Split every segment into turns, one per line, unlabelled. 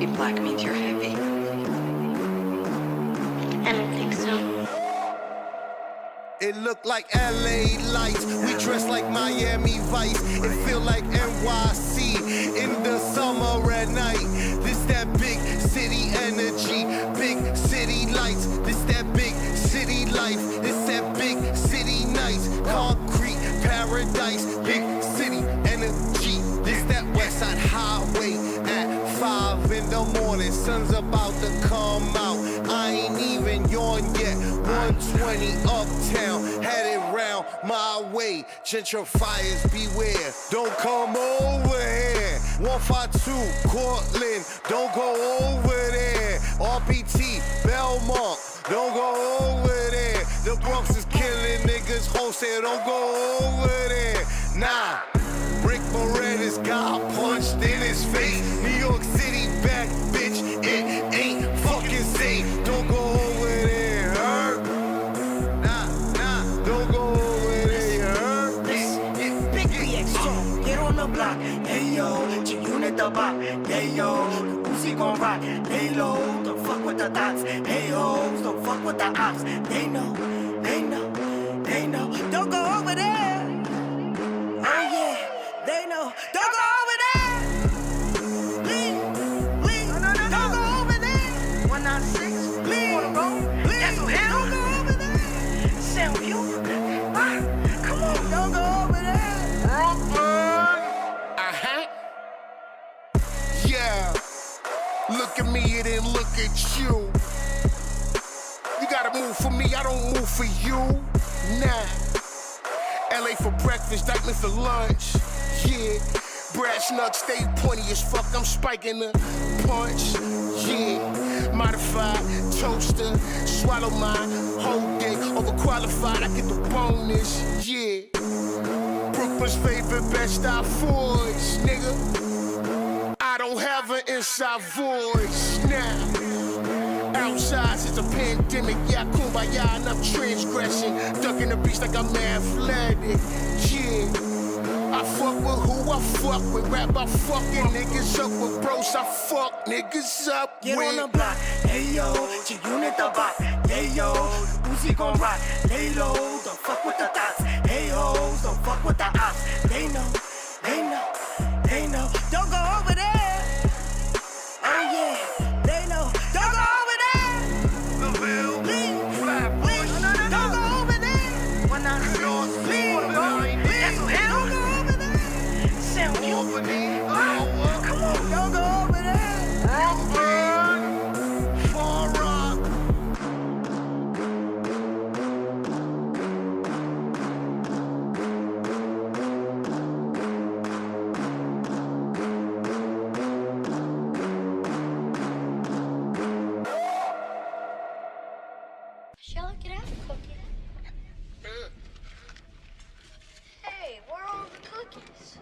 maybe black means you're heavy.
I don't think so.
It look like LA lights. We dress like Miami Vice. It feel like NYC in the summer at night. This that big city energy, big city lights. This that big city life. This that big city nights. Concrete paradise, big city energy. This that West Side Highway at 5 in the morning. Sun's about to come out. I ain't even yawned yet. 120 uptown, headed round my way. Gentrifiers beware, don't come over here. 152 Cortland, don't go over there. RPT Belmont, don't go over there. The Bronx is killing niggas, wholesale, don't go over there. Nah, Rick Moretta's got punched in his face. New York City back, bitch, it ain't fucking safe. Don't go over there, heard? Nah, don't go over there, you heard?
Big BX strong, get on the block. Hey yo, G-Unit the bop. Hey yo, the Uzi gon' rock. Lay low, don't fuck with the dots. Hey hoes, don't fuck with the ops. They know. Don't go over there. Oh yeah, they know. Don't go over there. Leave. Don't go over there. 196, leave. That's him. Don't go over there. Sound you. Come on, don't go over there.
Yeah. Look at me, it didn't look at you. You gotta move for me, I don't move for you. Nah. LA for breakfast, Dykeman for lunch. Yeah. Brass nuts stay pointy as fuck. I'm spiking the punch. Yeah. Modified toaster. Swallow my whole day. Overqualified, I get the bonus. Yeah. Brooklyn's favorite best style voice, nigga. I don't have an inside voice now. Outside since the pandemic, yeah, kumbaya and I'm transgressing. Ducking the beach like I'm athletic, yeah. I fuck with who I fuck with, rap I fucking niggas up with bros, I fuck niggas up
Get
with.
on the block, hey yo, G-Unit the bop. Hey yo, the Uzi gon' rock. Lay low, don't fuck with the dots. Hey hoes, don't fuck with the ops. They know. Don't go over there. Oh yeah, they know. Don't go over there. Leave. Don't go over there. 196, leave. That's him. Don't go over there. Sound you. Come on, don't go over there.
Far Rock.
Shall I get out a cookie? Hey, where are all the cookies?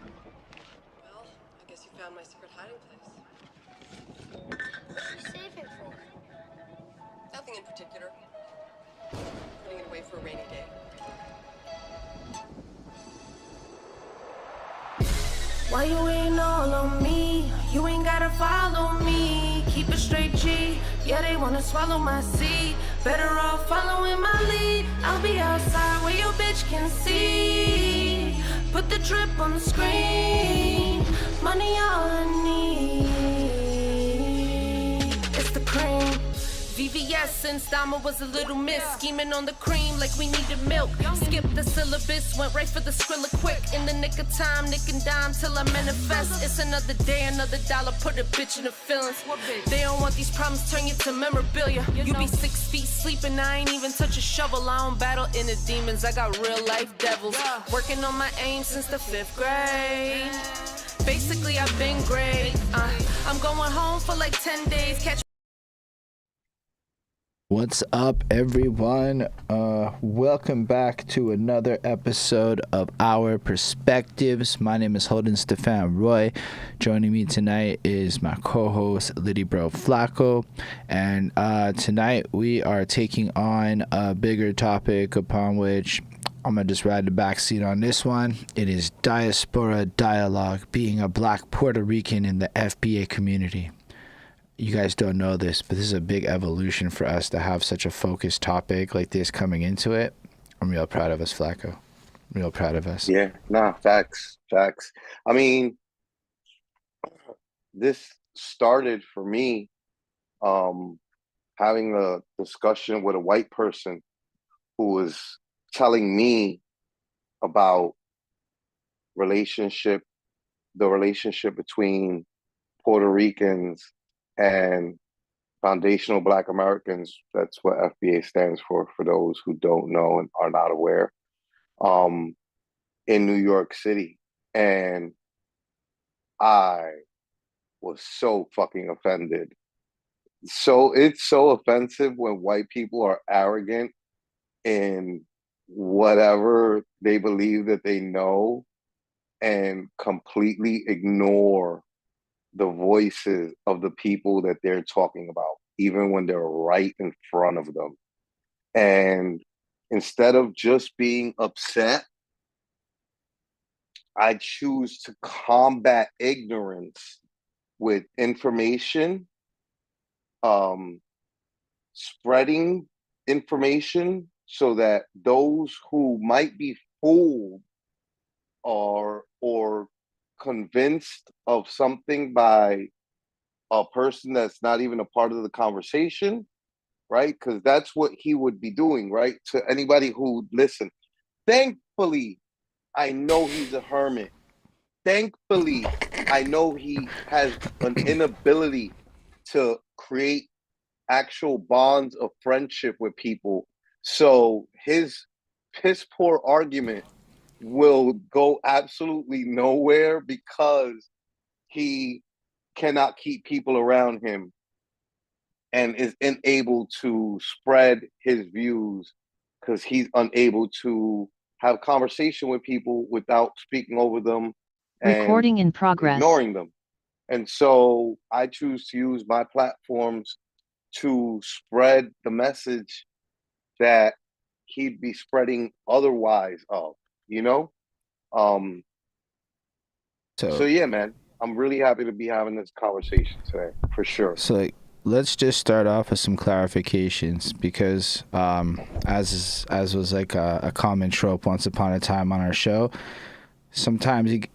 Well, I guess you found my secret hiding place.
What are you saving for?
Nothing in particular. Putting it away for a rainy day.
Why you ain't all on me? You ain't gotta follow me. Keep it straight, G. Yeah, they wanna swallow my seed. Better off following my lead. I'll be outside where your bitch can see. Put the drip on the screen. Money all I need. It's the cream. VVS since Dama was a little miss. Scheming on the cream like we needed milk. Skip the syllabus, went right for the Skrilla quick. In the nick of time, nick and dime till I manifest. It's another day, another dollar, put a bitch in the feelings. They don't want these problems, turn you to memorabilia. You be 6 feet sleeping, I ain't even touch a shovel. I don't battle inner demons, I got real life devils. Working on my aim since the 5th grade. Basically, I've been great. I'm going home for like 10 days, catch.
What's up, everyone? Welcome back to another episode of Our Perspectives. My name is Holden Stefan Roy. Joining me tonight is my co-host Liddy Bro Flacco, and tonight we are taking on a bigger topic upon which I'm gonna just ride the backseat on this one. It is Diaspora Dialogue, being a Black Puerto Rican in the FBA community. you guys don't know this, but this is a big evolution for us to have such a focused topic like this coming into it. I'm real proud of us, Flacco. Real proud of us.
Yeah, nah, facts. I mean, this started for me having a discussion with a white person who was telling me about the relationship between Puerto Ricans and foundational Black Americans. That's what FBA stands for those who don't know and are not aware, in New York City. And I was so fucking offended. So it's so offensive when white people are arrogant in whatever they believe that they know and completely ignore the voices of the people that they're talking about, even when they're right in front of them. And instead of just being upset, I choose to combat ignorance with information, spreading information so that those who might be fooled or convinced of something by a person that's not even a part of the conversation, right? Because that's what he would be doing, right? To anybody who listen. Thankfully, I know he's a hermit. Thankfully, I know he has an inability to create actual bonds of friendship with people. So his piss poor argument will go absolutely nowhere because he cannot keep people around him and is unable to spread his views because he's unable to have conversation with people without speaking over them and
recording in progress,
ignoring them. And so I choose to use my platforms to spread the message that he'd be spreading otherwise of, you know? So yeah, man, I'm really happy to be having this conversation today, for sure.
So like, let's just start off with some clarifications because as was like a common trope once upon a time on our show, sometimes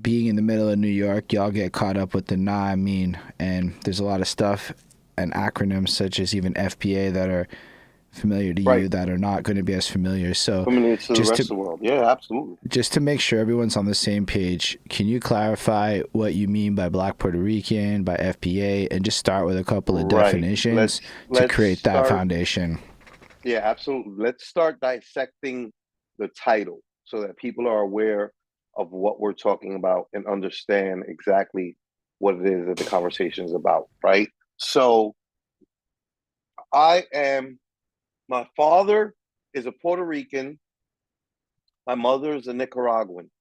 being in the middle of New York, y'all get caught up with the nah, I mean, and there's a lot of stuff and acronyms such as even FBA that are familiar to you that are not going to be as familiar. So
familiar to the rest of the world. Yeah, absolutely.
Just to make sure everyone's on the same page, can you clarify what you mean by Black Puerto Rican, by FBA, and just start with a couple of definitions to create that foundation?
Yeah, absolutely. Let's start dissecting the title so that people are aware of what we're talking about and understand exactly what it is that the conversation is about, right? So my father is a Puerto Rican. My mother is a Nicaraguan.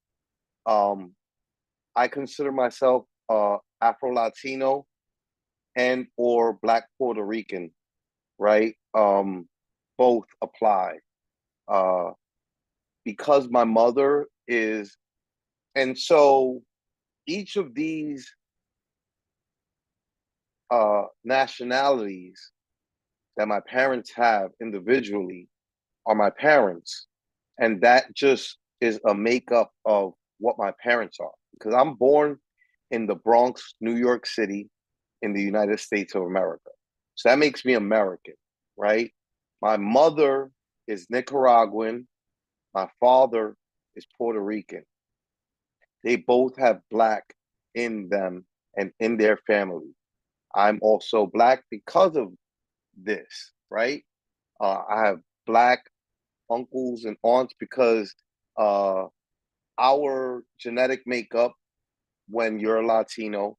I consider myself Afro-Latino and or Black Puerto Rican, right? Both apply. Because my mother is, and so each of these nationalities that my parents have individually are my parents. And that just is a makeup of what my parents are. Because I'm born in the Bronx, New York City, in the United States of America. So that makes me American, right? My mother is Nicaraguan. My father is Puerto Rican. They both have Black in them and in their family. I'm also Black because of this, right? I have Black uncles and aunts because our genetic makeup when you're Latino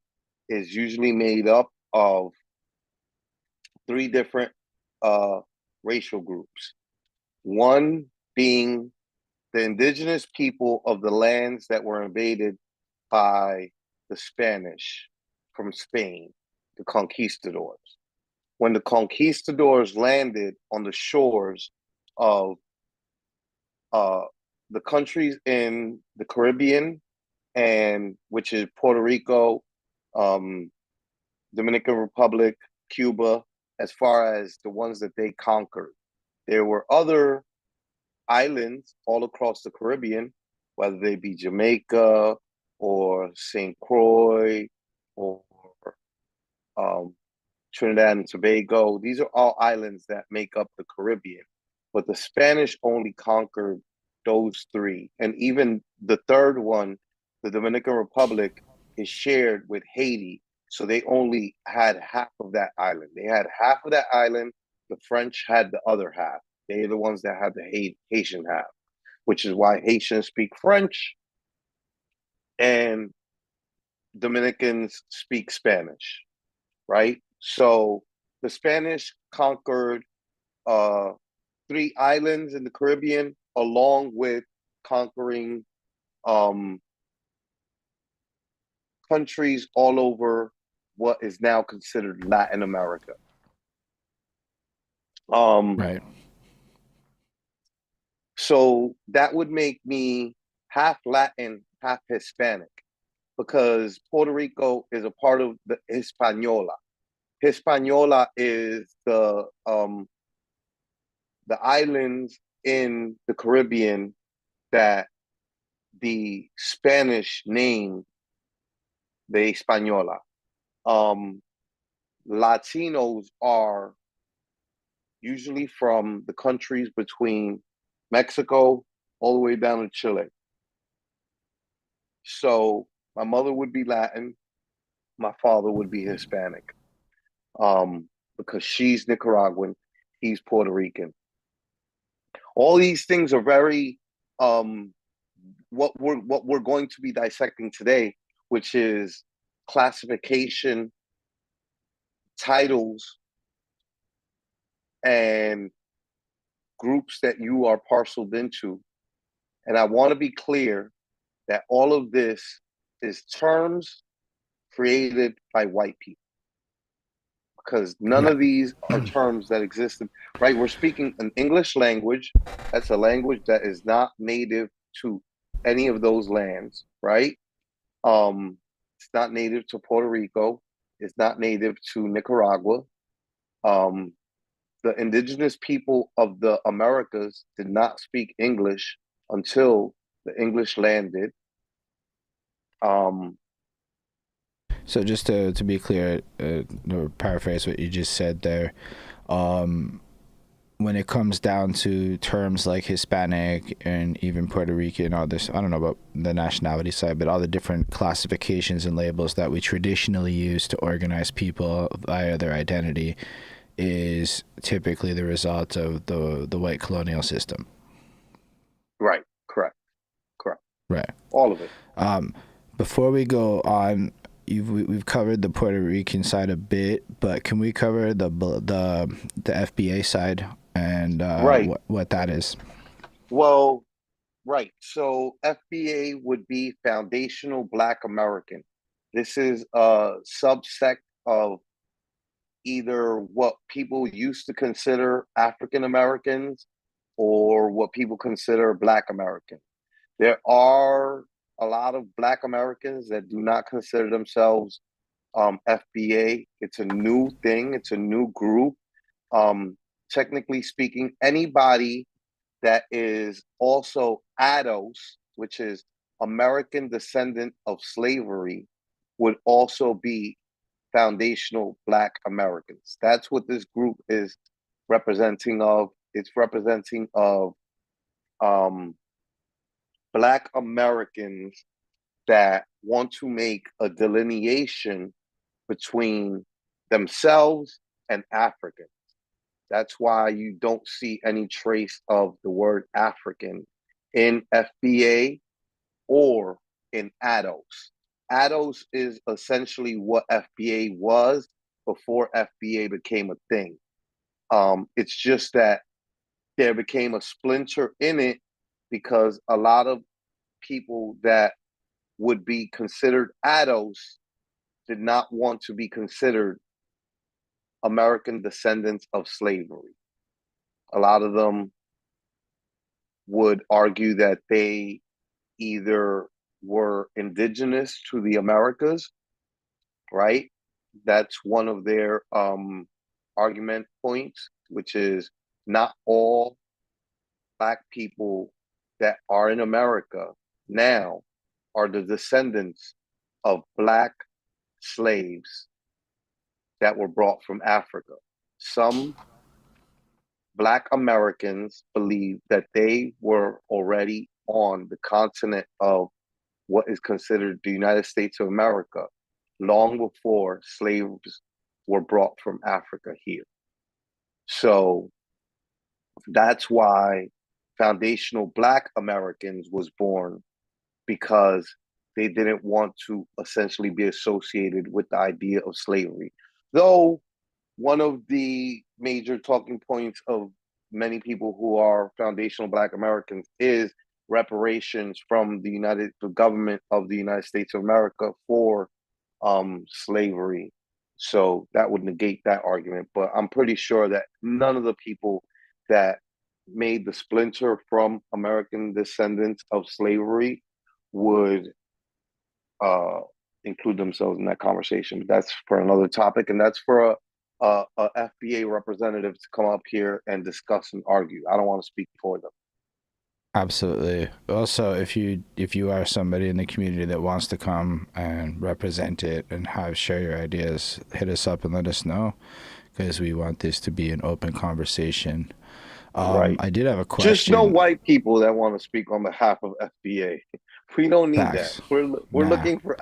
is usually made up of 3 different racial groups. One being the indigenous people of the lands that were invaded by the Spanish from Spain, the conquistadors. When the conquistadors landed on the shores of the countries in the Caribbean, and which is Puerto Rico, Dominican Republic, Cuba, as far as the ones that they conquered. There were other islands all across the Caribbean, whether they be Jamaica or St. Croix or Trinidad and Tobago. These are all islands that make up the Caribbean. But the Spanish only conquered those three. And even the third one, the Dominican Republic, is shared with Haiti. So they only had half of that island. They had half of that island. The French had the other half. They're the ones that had the Haitian half, which is why Haitians speak French and Dominicans speak Spanish, right? So the Spanish conquered 3 islands in the Caribbean, along with conquering countries all over what is now considered Latin America.
Right.
So that would make me half Latin, half Hispanic, because Puerto Rico is a part of the Hispaniola. Hispaniola is the islands in the Caribbean that the Spanish named the Hispaniola. Latinos are usually from the countries between Mexico all the way down to Chile. So my mother would be Latin, my father would be Hispanic, because she's Nicaraguan, he's Puerto Rican. All these things are very what we're going to be dissecting today, which is classification, titles, and groups that you are parceled into. And I want to be clear that all of this is terms created by white people, because none of these are terms that exist. Right? We're speaking an English language. That's a language that is not native to any of those lands, right? It's not native to Puerto Rico. It's not native to Nicaragua. The indigenous people of the Americas did not speak English until the English landed.
So just to be clear, or paraphrase what you just said there, when it comes down to terms like Hispanic and even Puerto Rican, all this, I don't know about the nationality side, but all the different classifications and labels that we traditionally use to organize people via their identity is typically the result of the white colonial system.
Right. Correct.
Right.
All of it.
Before we go on, we've covered the Puerto Rican side a bit, but can we cover the FBA side and
right.
what that is?
Well, right. So FBA would be Foundational Black American. This is a subsect of either what people used to consider African Americans or what people consider Black American. There are a lot of Black Americans that do not consider themselves FBA. It's a new thing. It's a new group. Technically speaking, anybody that is also ADOS, which is American descendant of slavery, would also be foundational Black Americans. That's what this group is representing of. It's representing of Black Americans that want to make a delineation between themselves and Africans. That's why you don't see any trace of the word African in FBA or in ADOS. ADOS is essentially what FBA was before FBA became a thing. It's just that there became a splinter in it because a lot of people that would be considered ADOS did not want to be considered American descendants of slavery. A lot of them would argue that they either were indigenous to the Americas, right? that's one of their argument points, which is not all Black people that are in America now are the descendants of Black slaves that were brought from Africa. Some Black Americans believe that they were already on the continent of what is considered the United States of America long before slaves were brought from Africa here. So that's why Foundational Black Americans was born, because they didn't want to essentially be associated with the idea of slavery. Though one of the major talking points of many people who are foundational Black Americans is reparations from the government of the United States of America for slavery. So that would negate that argument. But I'm pretty sure that none of the people that made the splinter from American descendants of slavery would include themselves in that conversation. That's for another topic, and that's for a FBA representative to come up here and discuss and argue. I don't want to speak for them.
Absolutely. Also, if you are somebody in the community that wants to come and represent it and share your ideas, hit us up and let us know, because we want this to be an open conversation.
Right.
I did have a question.
Just no white people that want to speak on behalf of FBA. We don't need
Facts.
that. We're looking for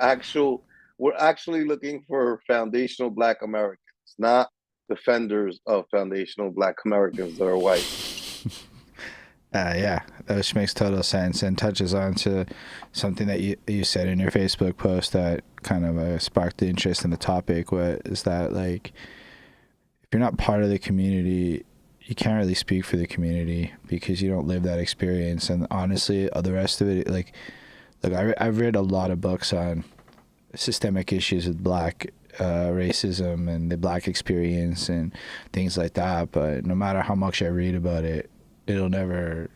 we're actually looking for foundational Black Americans, not defenders of foundational Black Americans that are white.
Yeah, which makes total sense and touches on to something that you said in your Facebook post that kind of sparked the interest in the topic. What is that, like, if you're not part of the community, you can't really speak for the community because you don't live that experience. And honestly, the rest of it, like I've read a lot of books on systemic issues with Black racism and the Black experience and things like that. But no matter how much I read about it, it'll never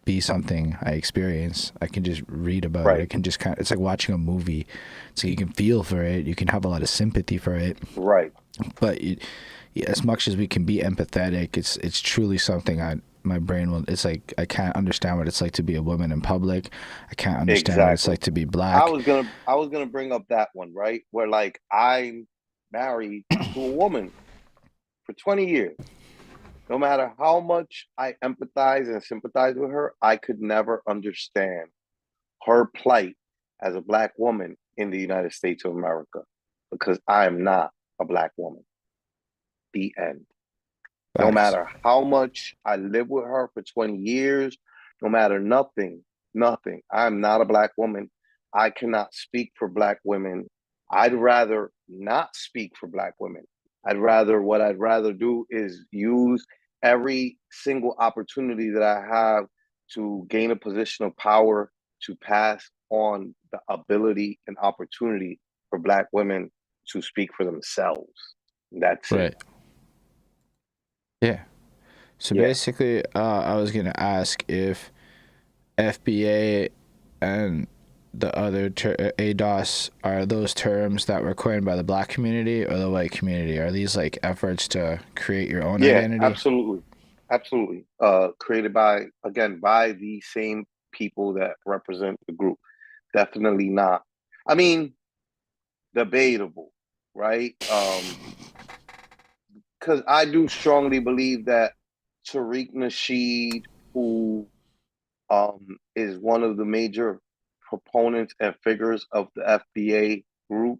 be something I experience. I can just read about it. I can just it's like watching a movie. So you can feel for it. You can have a lot of sympathy for it.
Right.
But as much as we can be empathetic, it's truly something my brain will. It's like I can't understand what it's like to be a woman in public. I can't understand what it's like to be Black.
I was gonna bring up that one, right? Where like I'm married to a woman for 20 years. No matter how much I empathize and sympathize with her, I could never understand her plight as a Black woman in the United States of America, because I am not a Black woman. The end. No matter how much I live with her for 20 years, no matter nothing, I'm not a Black woman. I cannot speak for Black women. I'd rather not speak for Black women. What I'd rather do is use every single opportunity that I have to gain a position of power to pass on the ability and opportunity for Black women to speak for themselves. That's it.
Yeah. So basically, I was going to ask if FBA and the other ADOS are those terms that were coined by the Black community or the white community? Are these like efforts to create your own identity?
Absolutely. Created by the same people that represent the group. Definitely not. I mean, debatable, right? Because I do strongly believe that Tariq Nasheed, who is one of the major proponents and figures of the FBA group,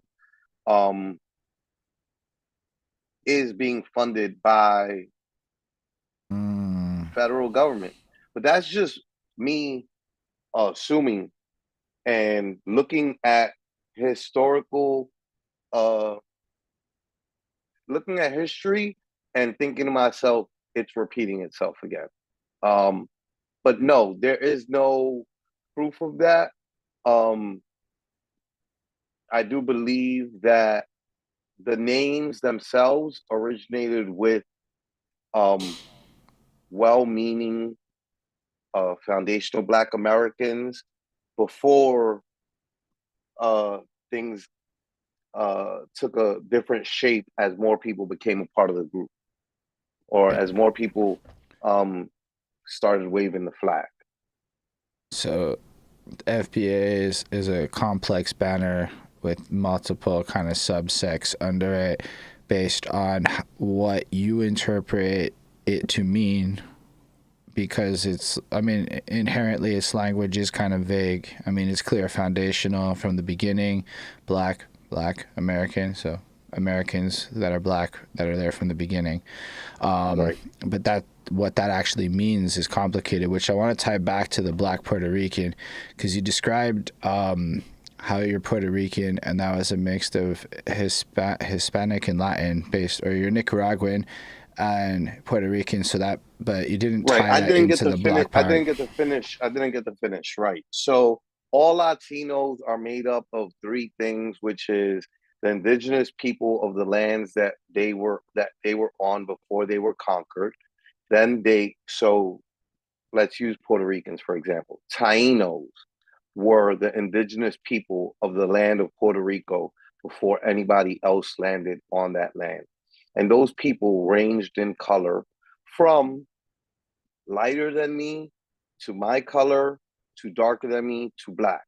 is being funded by federal government. But that's just me assuming and looking at historical, looking at history and thinking to myself, it's repeating itself again. But no, there is no proof of that. I do believe that the names themselves originated with well-meaning foundational Black Americans before things took a different shape as more people became a part of the group, or as more people started waving the flag.
So FBA is a complex banner with multiple kind of subsects under it based on what you interpret it to mean, because it's, I mean, inherently its language is kind of vague. I mean, it's clear foundational from the beginning, black American, so Americans that are black that are there from the beginning.
Right.
But that what that actually means is complicated, which I want to tie back to the black Puerto Rican, because you described how you're Puerto Rican, and that was a mix of Hispanic and Latin based, or you're Nicaraguan and Puerto Rican. So that, but you didn't tie that into the black part.
I didn't get to finish. Right. So all Latinos are made up of three things, which is the indigenous people of the lands that they were on before they were conquered. Then so let's use Puerto Ricans, for example. Tainos were the indigenous people of the land of Puerto Rico before anybody else landed on that land. And those people ranged in color from lighter than me to my color to darker than me to black.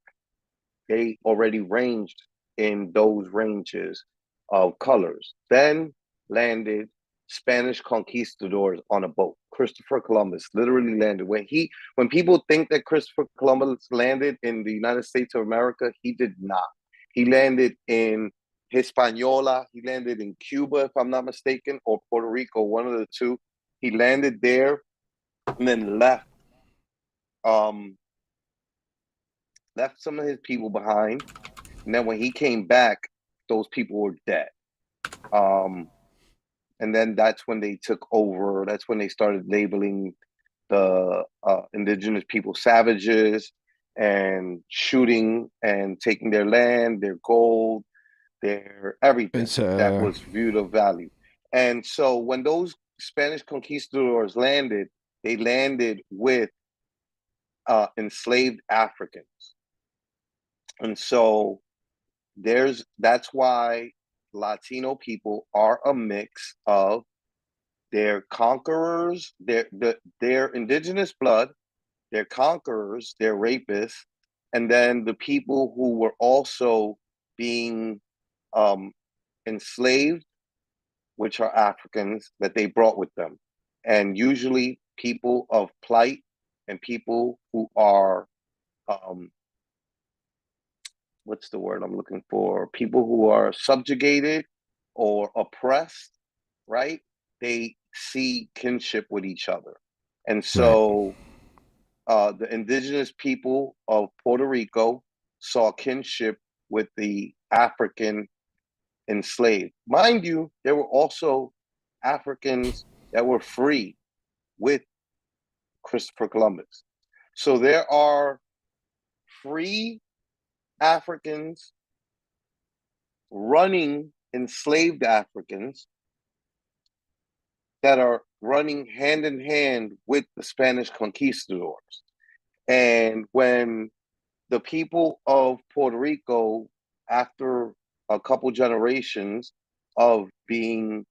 They already ranged in those ranges of colors. Then landed Spanish conquistadors on a boat. Christopher Columbus literally landed. When people think that Christopher Columbus landed in the United States of America, he did not. He landed in Hispaniola. He landed in Cuba, if I'm not mistaken, or Puerto Rico, one of the two. He landed there and then left some of his people behind. And then when he came back, those people were dead. And then that's when they took over. That's when they started labeling the indigenous people savages and shooting and taking their land, their gold, their everything that was viewed of value. And so when those Spanish conquistadors landed, they landed with enslaved Africans. And so that's why Latino people are a mix of their conquerors, their indigenous blood, their conquerors, their rapists, and then the people who were also being enslaved, which are Africans that they brought with them. And usually people of plight and people who are what's the word I'm looking for? People who are subjugated or oppressed, right? They see kinship with each other. And so the indigenous people of Puerto Rico saw kinship with the African enslaved. Mind you, there were also Africans that were free with Christopher Columbus. So there are free Africans running enslaved Africans that are running hand in hand with the Spanish conquistadors. And when the people of Puerto Rico, after a couple generations of being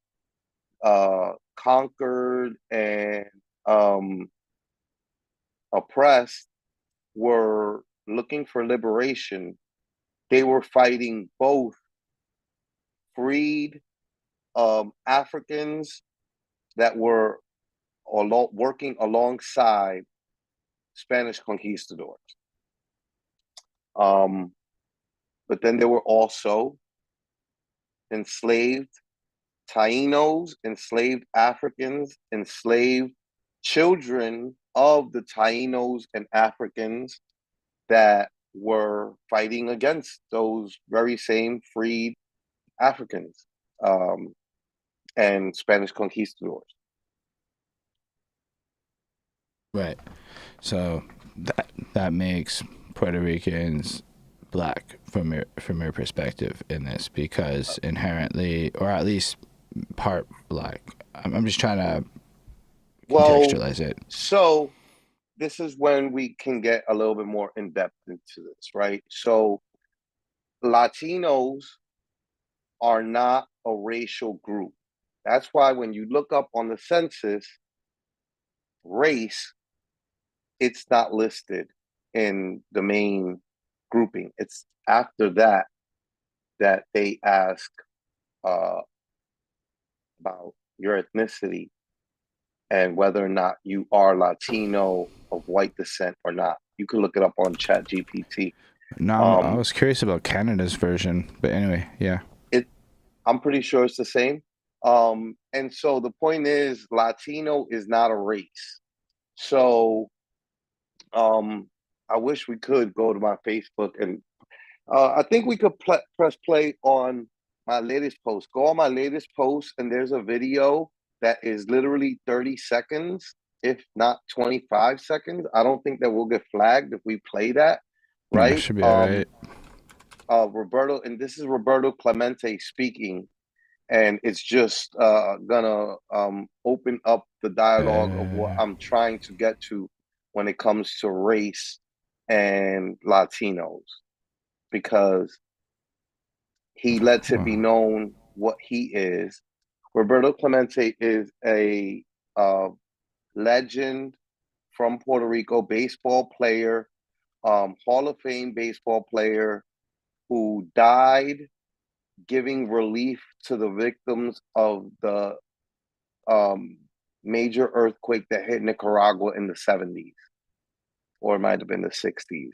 conquered and oppressed, were looking for liberation, they were fighting both freed Africans that were working alongside Spanish conquistadors. But then there were also enslaved Tainos, enslaved Africans, enslaved children of the Tainos and Africans that were fighting against those very same freed Africans and Spanish conquistadors.
Right. So that makes Puerto Ricans black from your perspective in this, because inherently, or at least part black. I'm just trying to contextualize it.
So this is when we can get a little bit more in depth into this, right? So Latinos are not a racial group. That's why when you look up on the census, race, it's not listed in the main grouping. It's after that that they ask about your ethnicity and whether or not you are Latino of white descent or not. You can look it up on ChatGPT.
No, I was curious about Canada's version, but anyway, yeah.
I'm pretty sure it's the same. And so the point is, Latino is not a race. So I wish we could go to my Facebook and I think we could press play on my latest post. Go on my latest post and there's a video that is literally 30 seconds, if not 25 seconds. I don't think that we'll get flagged if we play that, right?
That should be all right.
Roberto, and this is Roberto Clemente speaking, and it's just gonna open up the dialogue of what I'm trying to get to when it comes to race and Latinos, because he lets it be known what he is. Roberto Clemente is a legend from Puerto Rico, baseball player, Hall of Fame baseball player who died giving relief to the victims of the major earthquake that hit Nicaragua in the 70s, or it might have been the 60s.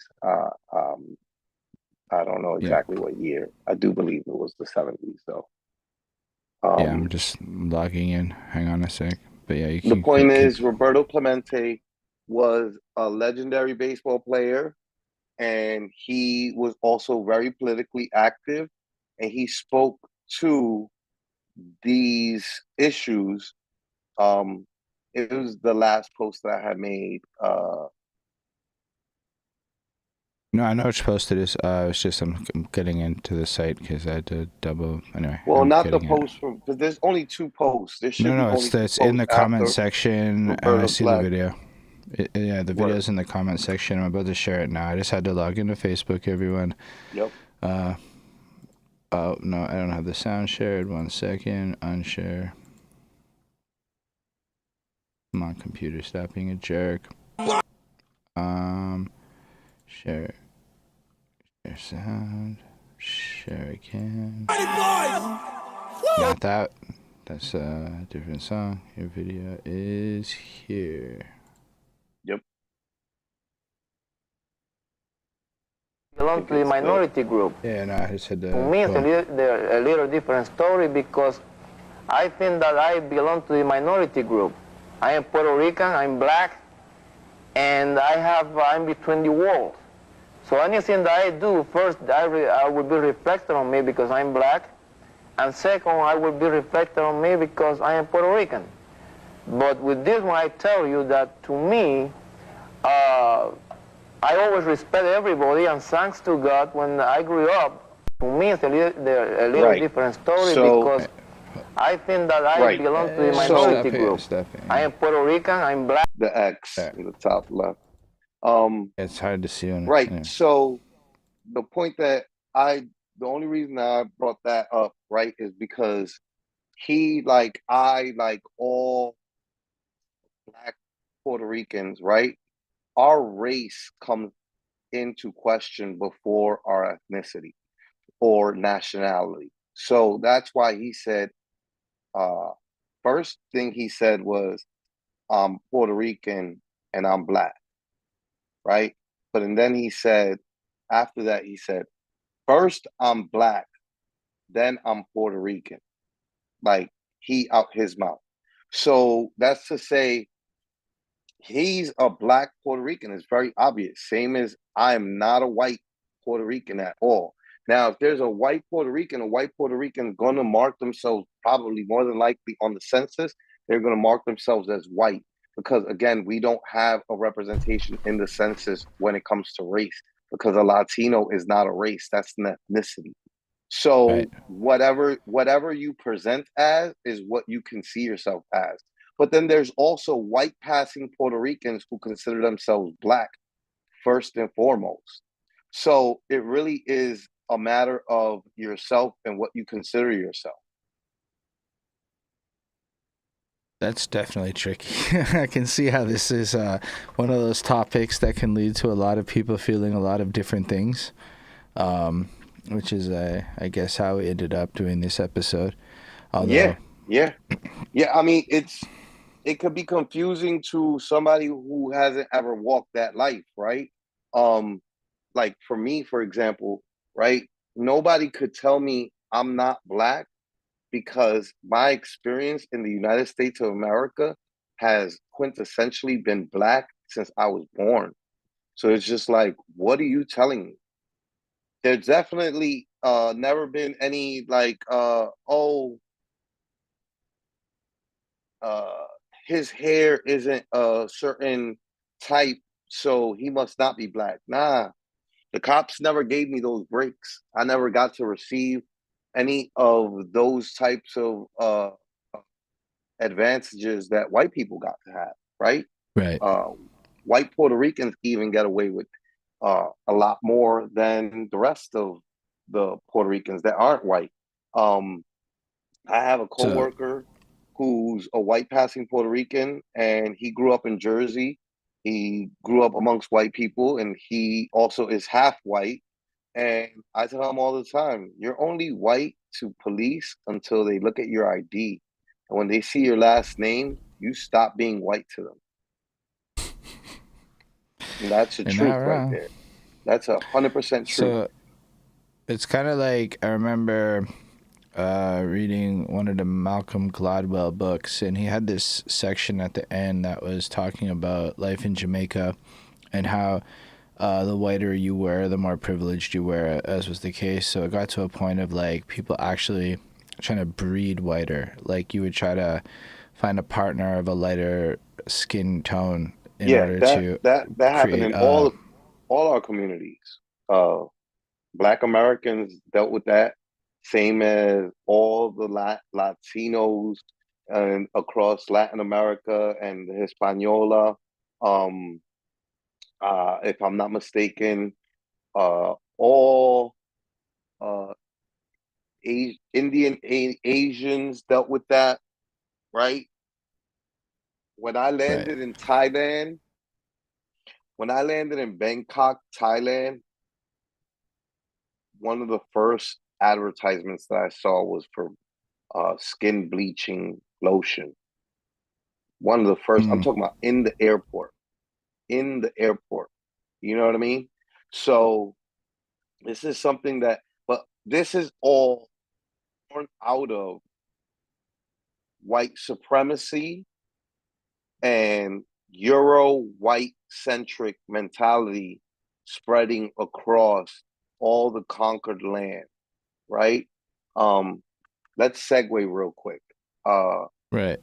I don't know exactly what year. I do believe it was the 70s, though.
Yeah, I'm just logging in. Hang on a sec. But yeah, you can.
The point is, Roberto Clemente was a legendary baseball player, and he was also very politically active, and he spoke to these issues. It was the last post that I had made.
No, I know which post it is. It's just I'm getting into the site because I had to double. Anyway.
Well, not the post from, because there's only 2 posts. There should be only
it's in the comment section. I see the video. Yeah, the video's in the comment section. I'm about to share it now. I just had to log into Facebook, everyone.
Yep.
Oh no, I don't have the sound shared. 1 second. Unshare. Come on, computer, stop being a jerk. Share sound. Share again. Not that. That's a different song. Your video is here.
Yep.
Belong to the minority group.
Yeah, no, I just had to.
To me, it's a little different story because I think that I belong to the minority group. I am Puerto Rican, I'm black, and I'm between the world. So anything that I do, first, I will be reflected on me because I'm black, and second, I will be reflected on me because I am Puerto Rican. But with this one, I tell you that to me, I always respect everybody, and thanks to God, when I grew up, to me it's a little different story because I think that I belong to the minority group. I am Puerto Rican, I'm black.
The X in the top left.
It's hard to see on
right.
Yeah.
So the point that the only reason I brought that up, right, is because he, like all black Puerto Ricans, right, our race comes into question before our ethnicity or nationality. So that's why he said, first thing he said was, I'm Puerto Rican and I'm black, right? But and then he said, after that, he said, first I'm black, then I'm Puerto Rican. Like, he out his mouth. So that's to say, he's a black Puerto Rican. It's very obvious. Same as I am not a white Puerto Rican at all. Now, if there's a white Puerto Rican going to mark themselves, probably more than likely on the census, they're going to mark themselves as white. Because again, we don't have a representation in the census when it comes to race, because a Latino is not a race, that's an ethnicity. So whatever you present as is what you can see yourself as. But then there's also white passing Puerto Ricans who consider themselves black first and foremost. So it really is a matter of yourself and what you consider yourself.
That's definitely tricky. I can see how this is one of those topics that can lead to a lot of people feeling a lot of different things, which is, I guess, how we ended up doing this episode. Although,
Yeah. I mean, it could be confusing to somebody who hasn't ever walked that life, right? Like for me, for example, right? Nobody could tell me I'm not Black because my experience in the United States of America has quintessentially been Black since I was born. So it's just like, what are you telling me? There's definitely never been any like, his hair isn't a certain type, so he must not be Black. Nah, the cops never gave me those breaks. I never got to receive any of those types of advantages that white people got to have, right?
right.
White Puerto Ricans even get away with a lot more than the rest of the Puerto Ricans that aren't white. I have a coworker who's a white passing Puerto Rican, and he grew up in Jersey. He grew up amongst white people, and he also is half white. And I tell him all the time, you're only white to police until they look at your ID. And when they see your last name, you stop being white to them. And that's the truth right there. That's 100% true.
So it's kind of like, I remember reading one of the Malcolm Gladwell books, and he had this section at the end that was talking about life in Jamaica and how the whiter you were, the more privileged you were, as was the case. So it got to a point of like people actually trying to breed whiter. Like you would try to find a partner of a lighter skin tone in order to
that happened in all our communities. Black Americans dealt with that, same as all the Latinos and across Latin America and the Hispaniola. If I'm not mistaken, all Asians dealt with that, right? When I landed in Thailand, when I landed in Bangkok, Thailand, one of the first advertisements that I saw was for skin bleaching lotion. One of the first, I'm talking about in the airport. In the airport. You know what I mean? So this is something that, but this is all born out of white supremacy and Euro white centric mentality spreading across all the conquered land, right? Let's segue real quick.
right.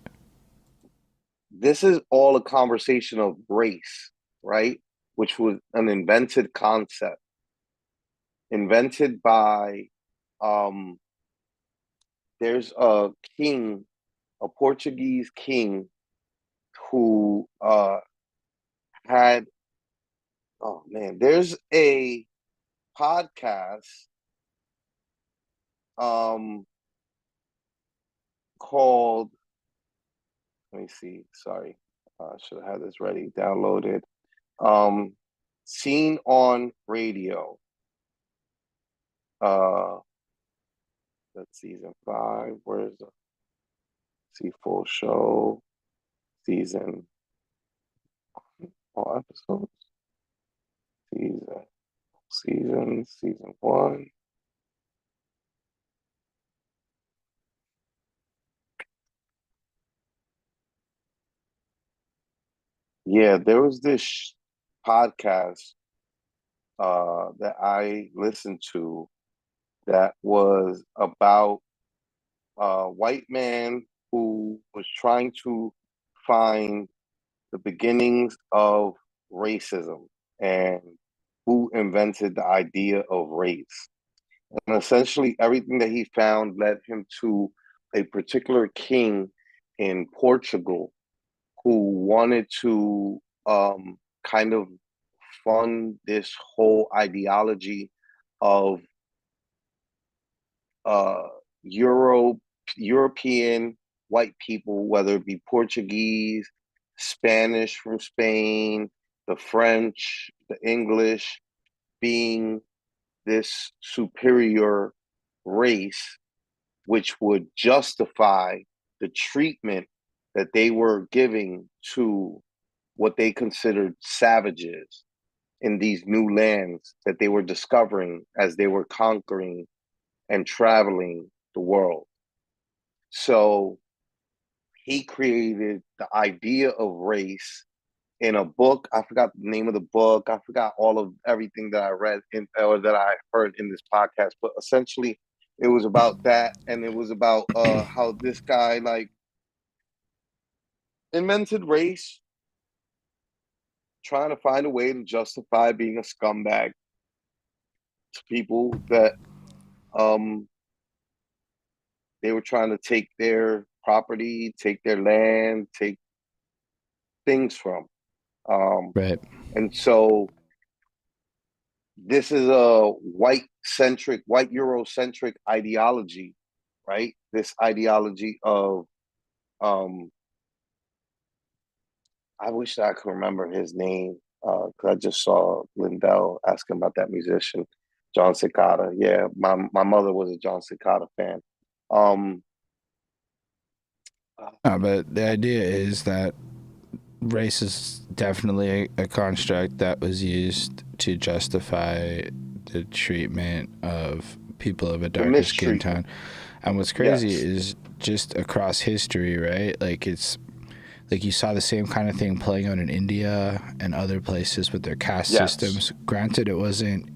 This is all a conversation of race, right? Which was an invented concept, invented by, there's a king, a Portuguese king who had, oh man, there's a podcast called, let me see, sorry, I should have had this ready, downloaded. Seen on Radio. That's season 5. Where's the see full show? Season, all episodes. Season 1. Yeah, there was this podcast that I listened to that was about a white man who was trying to find the beginnings of racism and who invented the idea of race. And essentially everything that he found led him to a particular king in Portugal who wanted to kind of fund this whole ideology of European white people, whether it be Portuguese, Spanish from Spain, the French, the English, being this superior race, which would justify the treatment that they were giving to what they considered savages in these new lands that they were discovering as they were conquering and traveling the world. So he created the idea of race in a book. I forgot the name of the book. I forgot all of everything that I read or that I heard in this podcast. But essentially, it was about that, and it was about how this guy like invented race, trying to find a way to justify being a scumbag to people that they were trying to take their property, take their land, take things from.
Right.
And so this is a white Eurocentric ideology, right? This ideology of, I wish I could remember his name, because I just saw Lindell asking about that musician, John Cicada. Yeah, my mother was a John Cicada fan.
But the idea is that race is definitely a construct that was used to justify the treatment of people of a darker skin tone. And what's crazy is just across history, right? Like it's like you saw the same kind of thing playing out in India and other places with their caste systems. Granted, it wasn't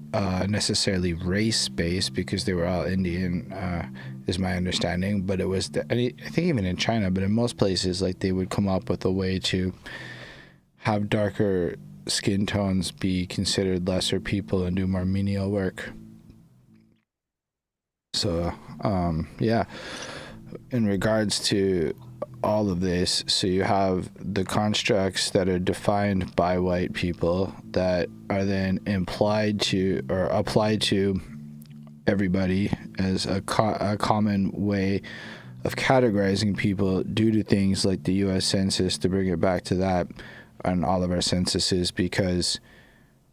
necessarily race-based because they were all Indian, is my understanding. But it was, I think even in China, but in most places, like they would come up with a way to have darker skin tones be considered lesser people and do more menial work. So, yeah, in regards to all of this, so you have the constructs that are defined by white people that are then implied to or applied to everybody as a common way of categorizing people due to things like the U.S. Census, to bring it back to that, and all of our censuses, because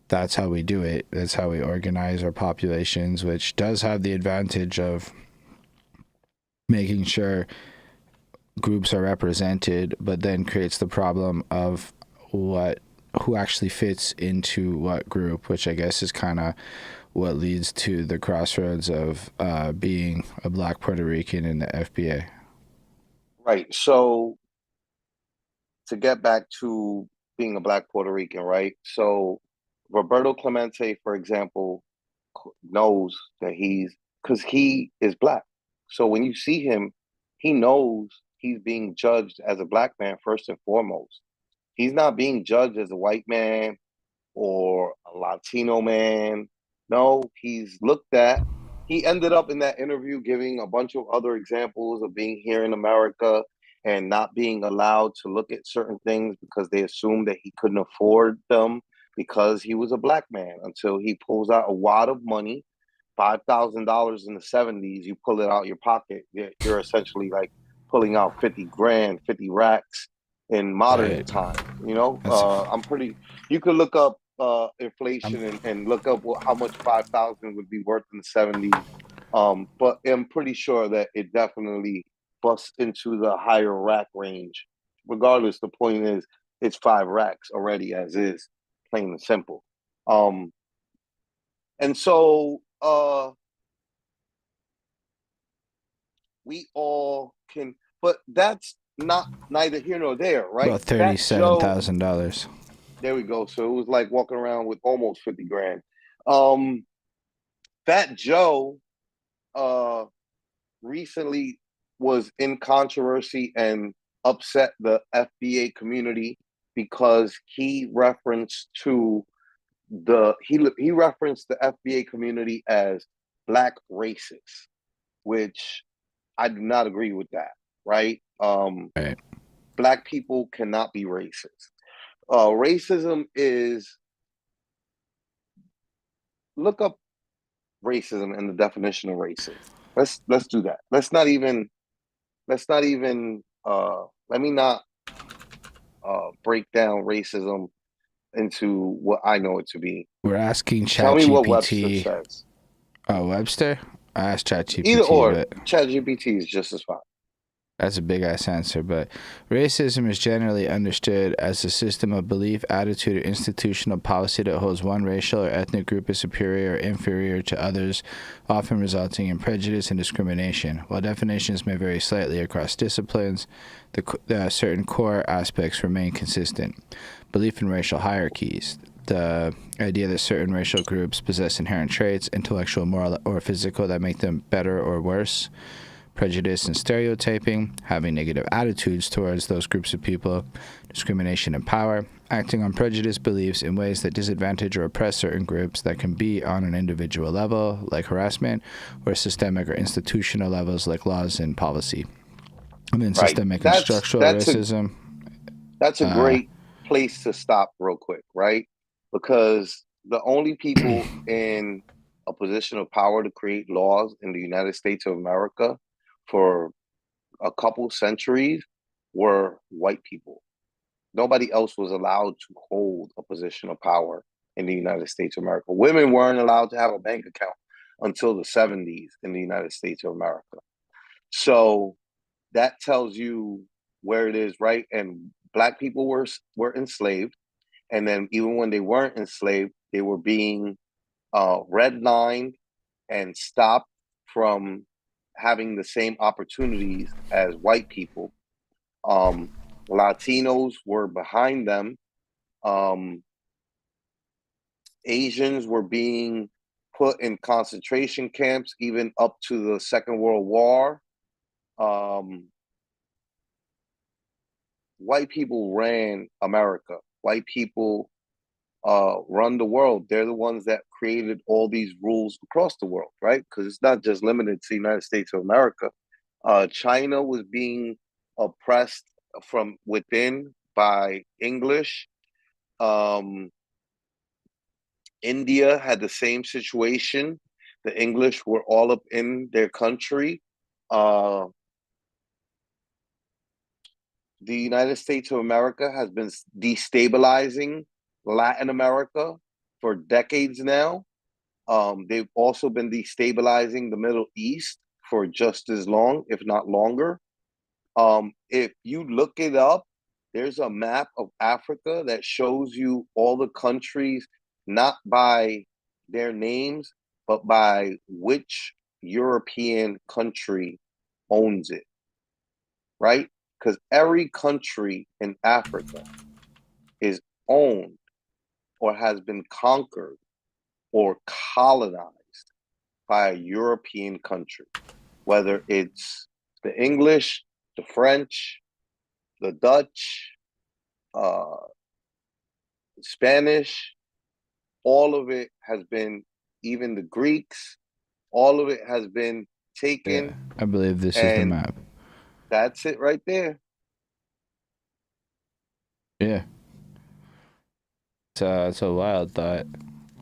that's how we do it. That's how we organize our populations, which does have the advantage of making sure groups are represented, but then creates the problem of who actually fits into what group, which I guess is kind of what leads to the crossroads of being a Black Puerto Rican in the FBA.
Right. So to get back to being a Black Puerto Rican, right? So Roberto Clemente, for example, knows that because he is Black. So when you see him, he knows he's being judged as a Black man first and foremost. He's not being judged as a white man or a Latino man. No, he's looked at. He ended up in that interview giving a bunch of other examples of being here in America and not being allowed to look at certain things because they assumed that he couldn't afford them because he was a Black man, until he pulls out a wad of money, $5,000 in the 70s. You pull it out your pocket, you're essentially like pulling out 50 grand, 50 racks in modern time. You know, you could look up inflation and look up how much 5,000 would be worth in the 70s. But I'm pretty sure that it definitely busts into the higher rack range. Regardless, the point is it's 5 racks already as is, plain and simple. And so we all can, but that's not neither here nor there, right?
About $37,000.
There we go. So it was like walking around with almost 50 grand. Fat Joe recently was in controversy and upset the FBA community because he referenced the FBA community as Black racist, which I do not agree with that, right?
Right.
Black people cannot be racist. Racism is, look up racism and the definition of racism. Let's do that. Let me not break down racism into what I know it to be.
We're asking
Tell me what Webster
ChatGPT.
says.
Oh, Webster? I asked ChatGPT.
Either or,
but
ChatGPT is just as fine.
that's a big ass answer. But racism is generally understood as a system of belief, attitude, or institutional policy that holds one racial or ethnic group as superior or inferior to others, often resulting in prejudice and discrimination. While definitions may vary slightly across disciplines, the certain core aspects remain consistent. Belief in racial hierarchies. The idea that certain racial groups possess inherent traits, intellectual, moral, or physical, that make them better or worse. Prejudice and stereotyping, having negative attitudes towards those groups of people. Discrimination and power, acting on prejudiced beliefs in ways that disadvantage or oppress certain groups, that can be on an individual level, like harassment, or systemic or institutional levels, like laws and policy. And then systemic and structural racism.
That's a great place to stop real quick, right? Because the only people in a position of power to create laws in the United States of America for a couple centuries were white people. Nobody else was allowed to hold a position of power in the United States of America. Women weren't allowed to have a bank account until the 70s in the United States of America. So that tells you where it is, right? And Black people were enslaved. And then even when they weren't enslaved, they were being redlined and stopped from having the same opportunities as white people. Latinos were behind them. Asians were being put in concentration camps even up to the Second World War. White people ran America. White people run the world. They're the ones that created all these rules across the world, right? Because it's not just limited to the United States of America. China was being oppressed from within by English. India had the same situation. The English were all up in their country. The United States of America has been destabilizing Latin America for decades now. They've also been destabilizing the Middle East for just as long, if not longer. If you look it up, there's a map of Africa that shows you all the countries, not by their names, but by which European country owns it, right? Because every country in Africa is owned or has been conquered or colonized by a European country, whether it's the English, the French, the Dutch, Spanish. All of it has been, even the Greeks, all of it has been taken.
Yeah, I believe this is the map.
That's it right there.
Yeah. It's a wild thought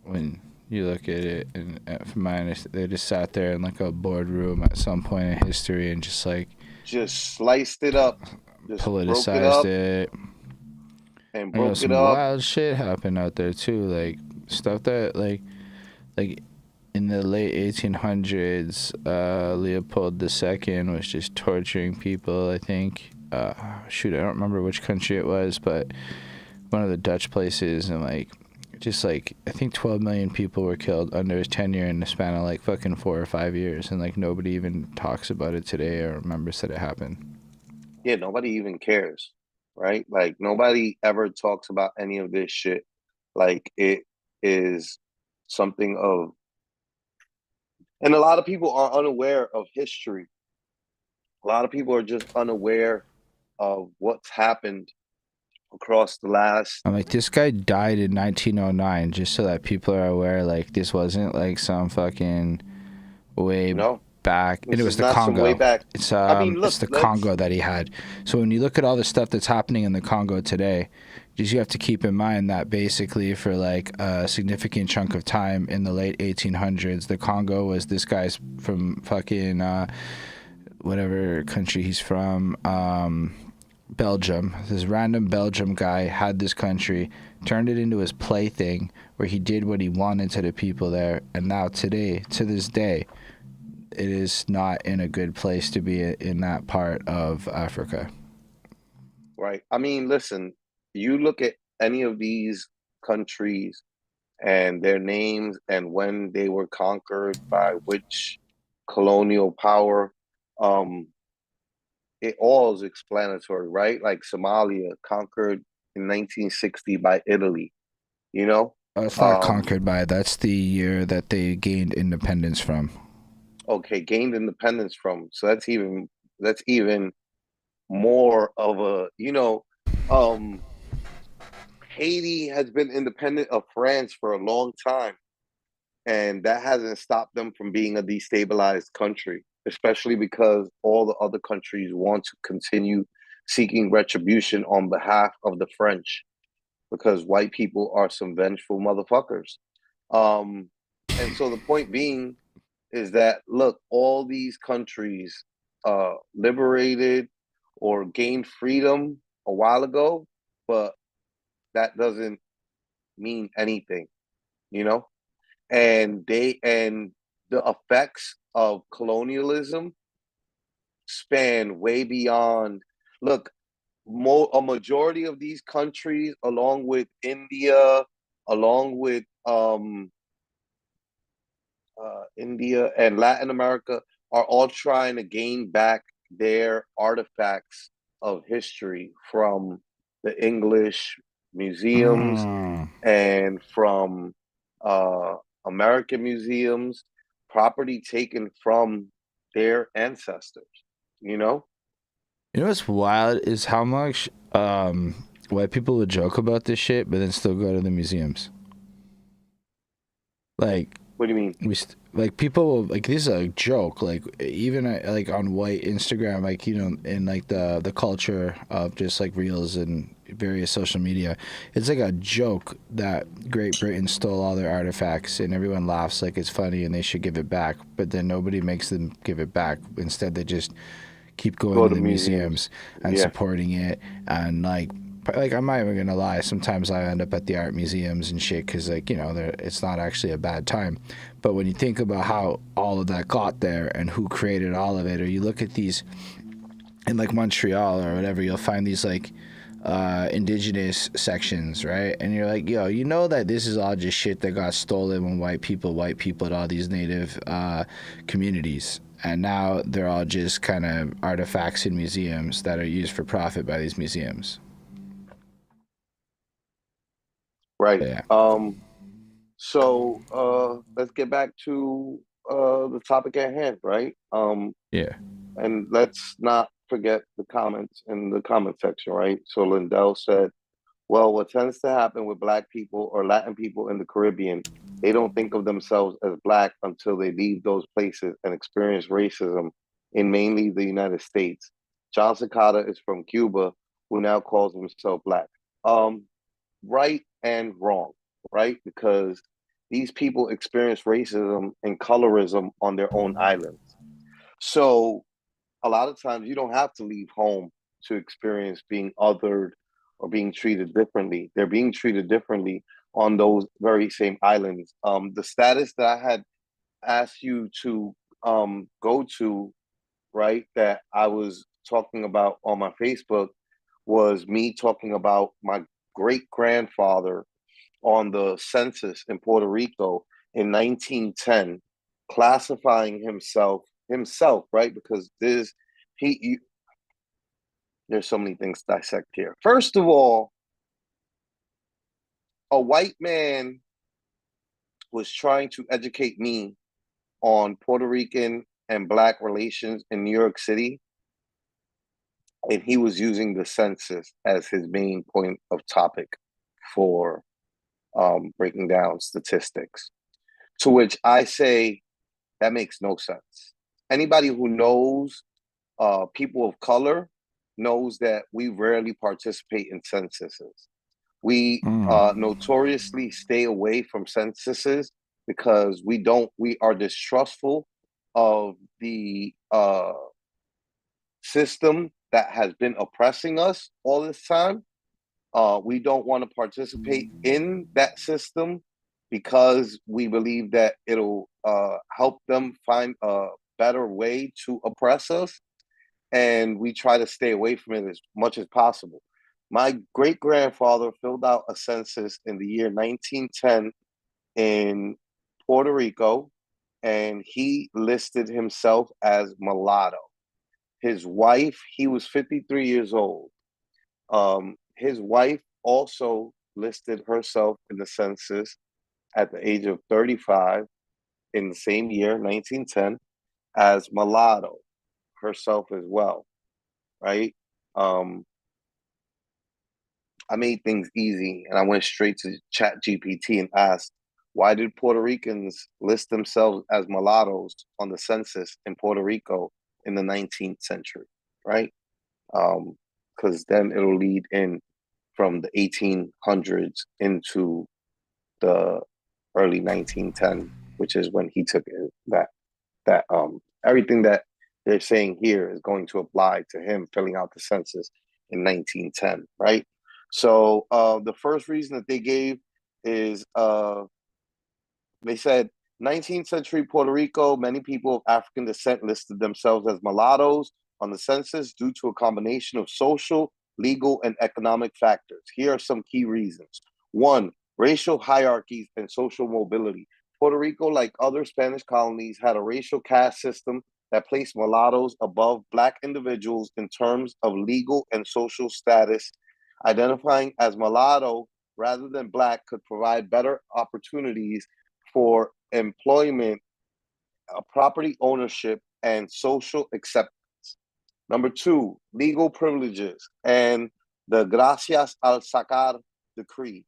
when you look at it, and from my understanding, they just sat there in like a boardroom at some point in history and just
sliced it up, just
politicized it,
and broke
some
it up.
Wild shit happened out there too, like stuff that like in the late 1800s, Leopold II was just torturing people. I think, I don't remember which country it was, but one of the Dutch places, and I think 12 million people were killed under his tenure in the span of like fucking 4 or 5 years, and like nobody even talks about it today or remembers that it happened.
Yeah, nobody even cares, right? Like nobody ever talks about any of this shit. Like it is something of, and a lot of people are unaware of history. A lot of people are just unaware of what's happened across the last.
I'm like, this guy died in 1909, just so that people are aware. Like, this wasn't like some fucking way back, and it was the
not some way
Congo.
back.
It's
I mean, look,
it's the Congo that he had. So when you look at all the stuff that's happening in the Congo today, just you have to keep in mind that basically for like a significant chunk of time in the late 1800s, the Congo was this guy's from fucking whatever country he's from, Belgium. This random Belgium guy had this country, turned it into his plaything, where he did what he wanted to the people there, and now today, to this day, it is not in a good place to be in that part of Africa.
Right. I mean, listen, you look at any of these countries and their names and when they were conquered by which colonial power, it all is explanatory, right? Like Somalia conquered in 1960 by Italy, you know?
It's not conquered by, that's the year that they gained independence from.
Okay, gained independence from. So that's even more of a, Haiti has been independent of France for a long time, and that hasn't stopped them from being a destabilized country, especially because all the other countries want to continue seeking retribution on behalf of the French, because white people are some vengeful motherfuckers. And so the point being is that, look, all these countries liberated or gained freedom a while ago, but that doesn't mean anything, you know? And the effects of colonialism span way beyond. Look, a majority of these countries, along with India, along with India and Latin America, are all trying to gain back their artifacts of history from the English museums and from American museums, property taken from their ancestors, you know?
You know what's wild is how much white people would joke about this shit, but then still go to the museums. Like,
what do you mean?
Like people like, this is a joke. Like even like on white Instagram, like, you know, in like the culture of just like reels and various social media, it's like a joke that Great Britain stole all their artifacts, and everyone laughs like it's funny and they should give it back. But then nobody makes them give it back. Instead, they just keep going to the museums and supporting it. And like I'm not even gonna lie, sometimes I end up at the art museums and shit because, like, you know, it's not actually a bad time. But when you think about how all of that got there and who created all of it, or you look at these in like Montreal or whatever, you'll find these like indigenous sections, right? And you're like, yo, you know that this is all just shit that got stolen when white people at all these native communities. And now they're all just kind of artifacts in museums that are used for profit by these museums.
Right.
Yeah.
So let's get back to the topic at hand, right?
Yeah.
And let's not forget the comments in the comment section, right? So Lindell said, well, what tends to happen with Black people or Latin people in the Caribbean, they don't think of themselves as Black until they leave those places and experience racism in mainly the United States. John Cicada is from Cuba, who now calls himself Black. Right and wrong, right? Because these people experience racism and colorism on their own islands. So a lot of times you don't have to leave home to experience being othered or being treated differently. They're being treated differently on those very same islands. The status that I had asked you to go to, right, that I was talking about on my Facebook, was me talking about my great-grandfather on the census in Puerto Rico in 1910, classifying himself, right? Because there's so many things to dissect here. First of all, a white man was trying to educate me on Puerto Rican and Black relations in New York City, and he was using the census as his main point of topic for breaking down statistics. To which I say, that makes no sense. anybody who knows people of color knows that we rarely participate in censuses. We notoriously stay away from censuses because we are distrustful of the system that has been oppressing us all this time. We don't want to participate in that system because we believe that it'll help them find a better way to oppress us. And we try to stay away from it as much as possible. My great-grandfather filled out a census in the year 1910 in Puerto Rico, and he listed himself as mulatto. His wife, he was 53 years old. His wife also listed herself in the census at the age of 35 in the same year, 1910, as mulatto herself as well, right? I made things easy and I went straight to ChatGPT and asked, why did Puerto Ricans list themselves as mulattoes on the census in Puerto Rico in the 19th century, right? Because then it'll lead in from the 1800s into the early 1910, which is when he took it, that everything that they're saying here is going to apply to him filling out the census in 1910, right? So the first reason that they gave is they said 19th century Puerto Rico, many people of African descent listed themselves as mulattoes on the census due to a combination of social, legal, and economic factors. Here are some key reasons. One, racial hierarchies and social mobility. Puerto Rico, like other Spanish colonies, had a racial caste system that placed mulattoes above Black individuals in terms of legal and social status. Identifying as mulatto rather than Black could provide better opportunities for employment, property ownership, and social acceptance. Number two, legal privileges and the Gracias al Sacar decree.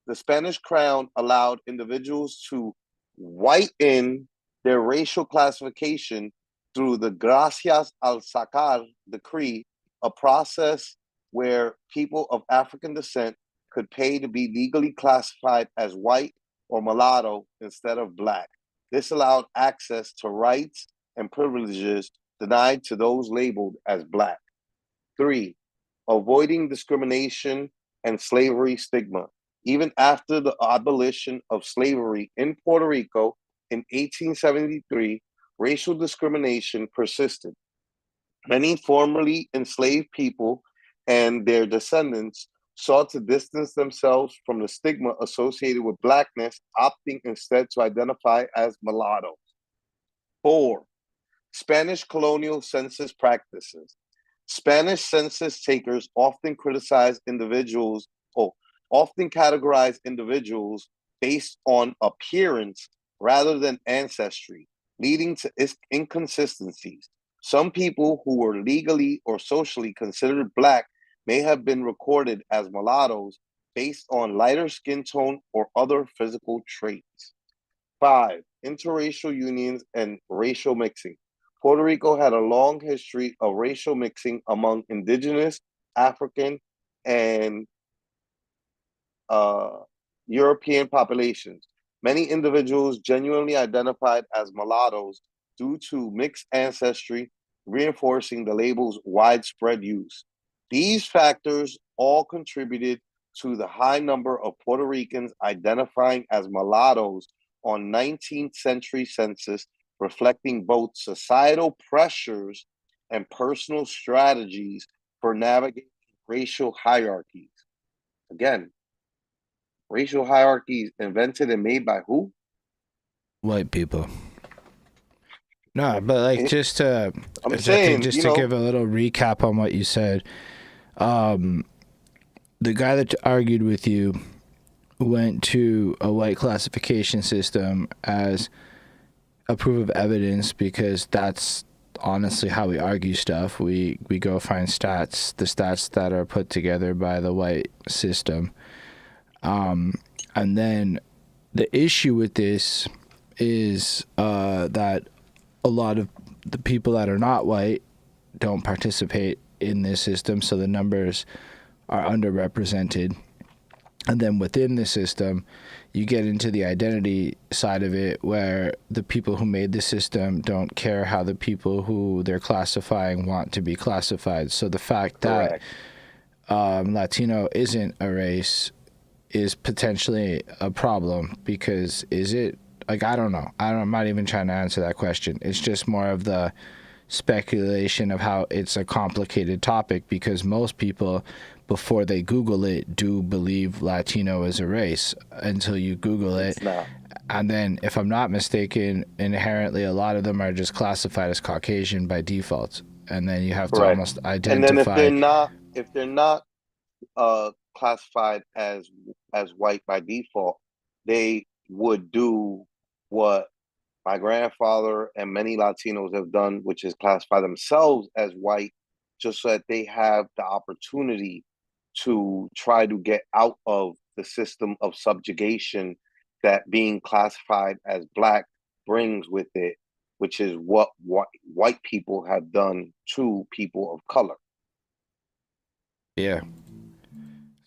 The Spanish crown allowed individuals to whiten their racial classification through the Gracias al Sacar decree, a process where people of African descent could pay to be legally classified as white or mulatto instead of Black. This allowed access to rights and privileges denied to those labeled as Black. Three, avoiding discrimination and slavery stigma. Even after the abolition of slavery in Puerto Rico in 1873, racial discrimination persisted. Many formerly enslaved people and their descendants sought to distance themselves from the stigma associated with Blackness, opting instead to identify as mulatto. Four, Spanish colonial census practices. Spanish census takers often categorize individuals based on appearance rather than ancestry, leading to inconsistencies. Some people who were legally or socially considered Black may have been recorded as mulattoes based on lighter skin tone or other physical traits. Five, interracial unions and racial mixing. Puerto Rico had a long history of racial mixing among indigenous, African, and European populations. Many individuals genuinely identified as mulattoes due to mixed ancestry, reinforcing the label's widespread use. These factors all contributed to the high number of Puerto Ricans identifying as mulattoes on 19th century census, reflecting both societal pressures and personal strategies for navigating racial hierarchies. Again, racial hierarchies invented and made by who?
White people. No, but like just to give a little recap on what you said. The guy that argued with you went to a white classification system as a proof of evidence because that's honestly how we argue stuff. We go find the stats that are put together by the white system. And then the issue with this is that a lot of the people that are not white don't participate in this system, so the numbers are underrepresented. And then within the system, you get into the identity side of it, where the people who made the system don't care how the people who they're classifying want to be classified. So the fact that Latino isn't a race is potentially a problem, because is it? Like, I don't know. I'm not even trying to answer that question. It's just more of the speculation of how it's a complicated topic, because most people, before they Google it, do believe Latino is a race until you Google it.
It's not.
And then, if I'm not mistaken, inherently a lot of them are just classified as Caucasian by default. And then you have to almost identify.
And then if they're not classified as white by default, they would do what my grandfather and many Latinos have done, which is classify themselves as white, just so that they have the opportunity to try to get out of the system of subjugation that being classified as black brings with it, which is what white people have done to people of color.
Yeah.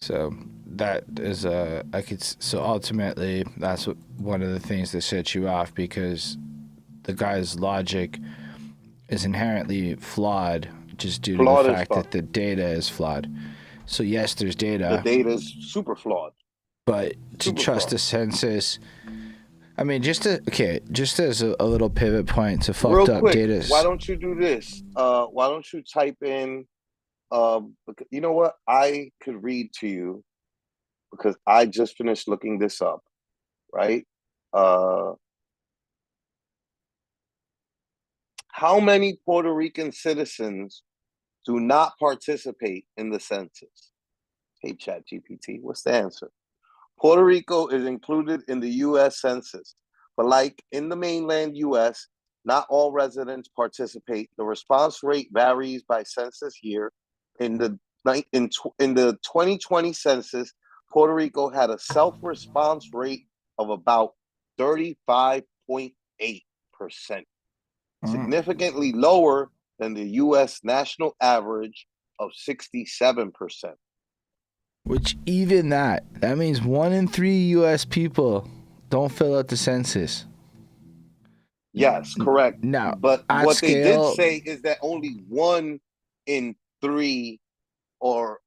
So that is so ultimately that's one of the things that sets you off, because the guy's logic is inherently flawed just due to the fact that the data is flawed. So yes, there's data.
The data is super flawed.
But to trust the census, I mean, just as a little pivot point to fucked up data.
Why don't you do this? Why don't you type in? You know what? I could read to you, because I just finished looking this up. Right? How many Puerto Rican citizens do not participate in the census? Hey, ChatGPT, what's the answer? Puerto Rico is included in the U.S. Census, but like in the mainland U.S., not all residents participate. The response rate varies by census year. In the 2020 census, Puerto Rico had a self-response rate of about 35.8%, significantly lower than the U.S. national average of 67%.
Which even that means 1 in 3 U.S. people don't fill out the census.
Yes, correct.
Now,
but what they did say is that only 1 in 3 or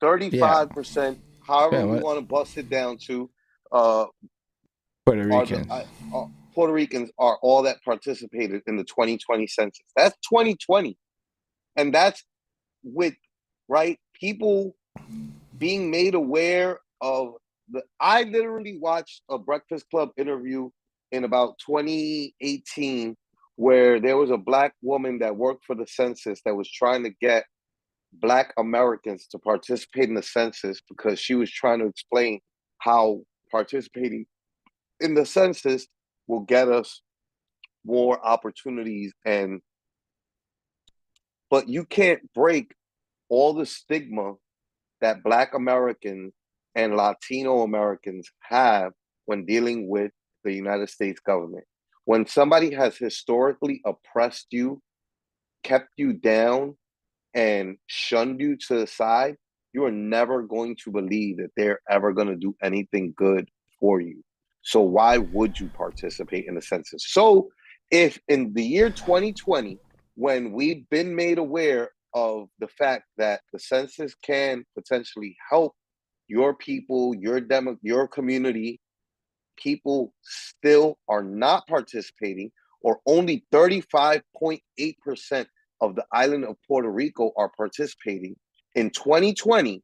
35%, however we want to bust it down to,
Puerto Ricans.
Puerto Ricans are all that participated in the 2020 census. That's 2020. And that's with, people being made aware of I literally watched a Breakfast Club interview in about 2018 where there was a black woman that worked for the census that was trying to get Black Americans to participate in the census, because she was trying to explain how participating in the census will get us more opportunities. But you can't break all the stigma that Black Americans and Latino Americans have when dealing with the United States government. When somebody has historically oppressed you, kept you down, and shunned you to the side, you are never going to believe that they're ever going to do anything good for you. So why would you participate in the census? So if in the year 2020, when we've been made aware of the fact that the census can potentially help your people, your community, people still are not participating, or only 35.8% of the island of Puerto Rico are participating in 2020.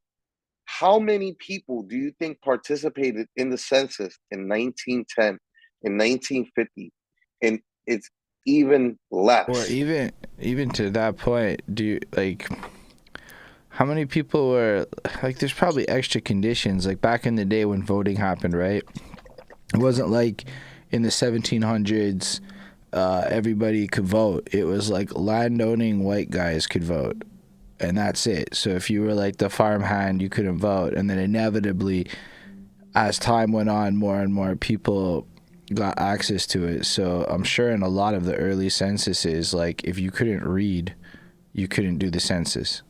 How many people do you think participated in the census in 1910, in 1950? And it's even less.
Or even to that point, how many people were, there's probably extra conditions, back in the day when voting happened, right? It wasn't like in the 1700s, everybody could vote. It was landowning white guys could vote, and that's it. So if you were the farmhand, you couldn't vote. And then inevitably, as time went on, more and more people got access to it. So I'm sure in a lot of the early censuses, like if you couldn't read, you couldn't do the census.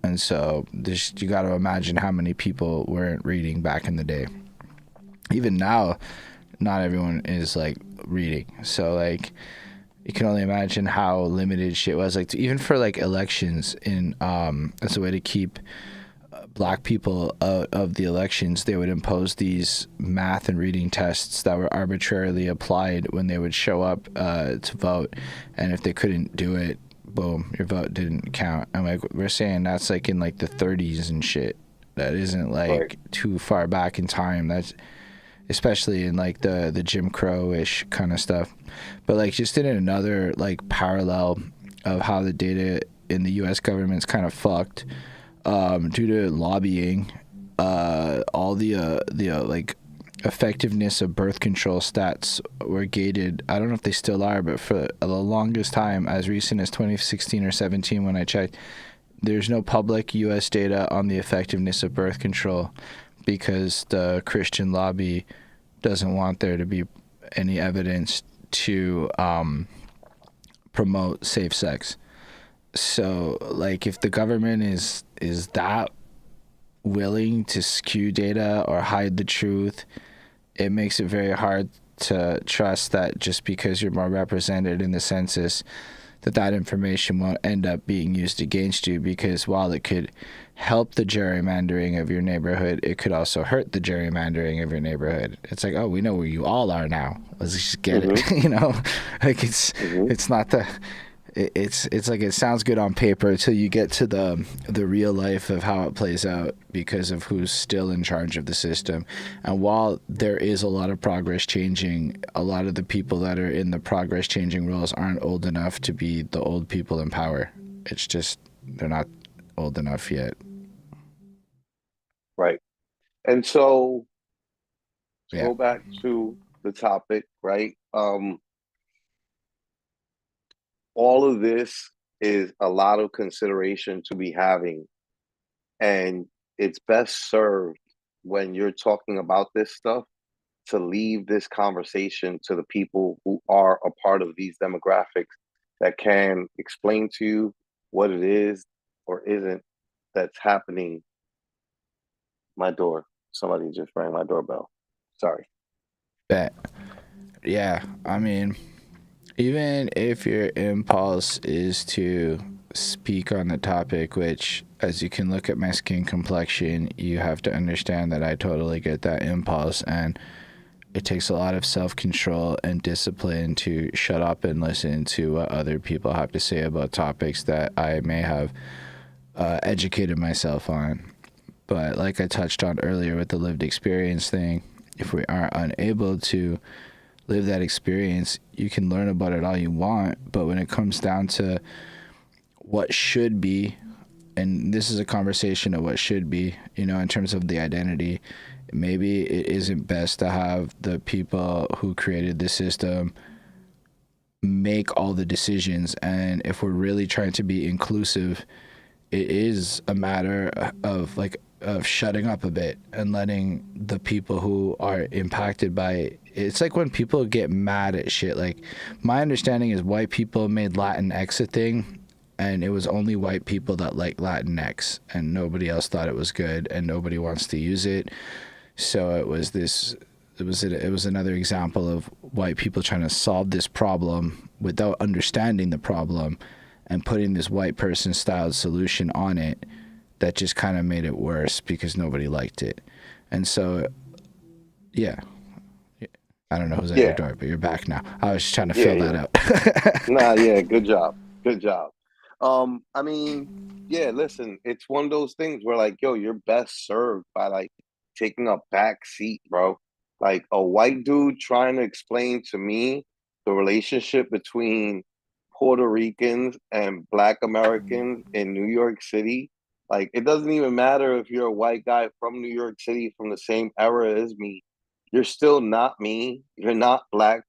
And so you got to imagine how many people weren't reading back in the day. Even now, not everyone is like reading. So like you can only imagine how limited shit was. Like even for like elections in as a way to keep black people out of the elections, they would impose these math and reading tests that were arbitrarily applied when they would show up to vote. And if they couldn't do it, boom, your vote didn't count. I'm like, we're saying that's like in like the 30s and shit. That isn't like too far back in time. That's especially in like the Jim Crow-ish kind of stuff. But like just in another like parallel of how the data in the U.S. government's kind of fucked due to lobbying. All the like effectiveness of birth control stats were gated. I don't know if they still are, but for the longest time, as recent as 2016 or 17 when I checked, there's no public U.S. data on the effectiveness of birth control because the Christian lobby doesn't want there to be any evidence to promote safe sex. So like if the government is that willing to skew data or hide the truth, it makes it very hard to trust that just because you're more represented in the census that information won't end up being used against you, because while it could help the gerrymandering of your neighborhood, it could also hurt the gerrymandering of your neighborhood. It's like, oh, we know where you all are now. Let's just get it. You know, like it's not the... It's like it sounds good on paper until you get to the real life of how it plays out because of who's still in charge of the system. And while there is a lot of progress changing, a lot of the people that are in the progress changing roles aren't old enough to be the old people in power. It's just they're not old enough yet.
Right. And so go back to the topic, right? All of this is a lot of consideration to be having, and it's best served when you're talking about this stuff to leave this conversation to the people who are a part of these demographics that can explain to you what it is or isn't that's happening. My door. Somebody just rang my doorbell. Sorry.
Bet. Yeah, I mean, even if your impulse is to speak on the topic, which, as you can look at my skin complexion, you have to understand that I totally get that impulse, and it takes a lot of self-control and discipline to shut up and listen to what other people have to say about topics that I may have educated myself on. But like I touched on earlier with the lived experience thing, if we are unable to live that experience, you can learn about it all you want, but when it comes down to what should be, and this is a conversation of what should be, you know, in terms of the identity, maybe it isn't best to have the people who created the system make all the decisions. And if we're really trying to be inclusive, it is a matter of shutting up a bit and letting the people who are impacted by it. It's like when people get mad at shit. Like, my understanding is white people made Latinx a thing, and it was only white people that like Latinx, and nobody else thought it was good, and nobody wants to use it. So it was another example of white people trying to solve this problem without understanding the problem and putting this white person styled solution on it that just kind of made it worse because nobody liked it. And so, yeah. I don't know who's at your door, but you're back now. I was just trying to fill that out.
Nah, yeah, good job. Good job. I mean, yeah, listen, it's one of those things where, like, yo, you're best served by, like, taking a back seat, bro. Like, a white dude trying to explain to me the relationship between Puerto Ricans and Black Americans in New York City. Like, it doesn't even matter if you're a white guy from New York City from the same era as me. You're still not me. You're not Black.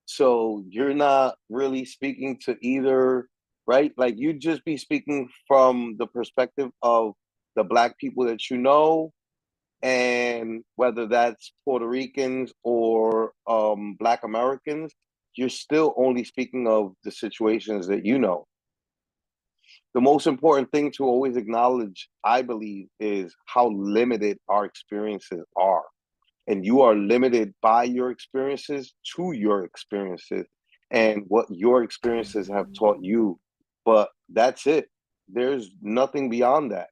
So you're not really speaking to either, right? Like, you'd just be speaking from the perspective of the Black people that you know, and whether that's Puerto Ricans or Black Americans, you're still only speaking of the situations that you know. The most important thing to always acknowledge, I believe, is how limited our experiences are. And you are limited by your experiences to your experiences and what your experiences have taught you. But that's it. There's nothing beyond that.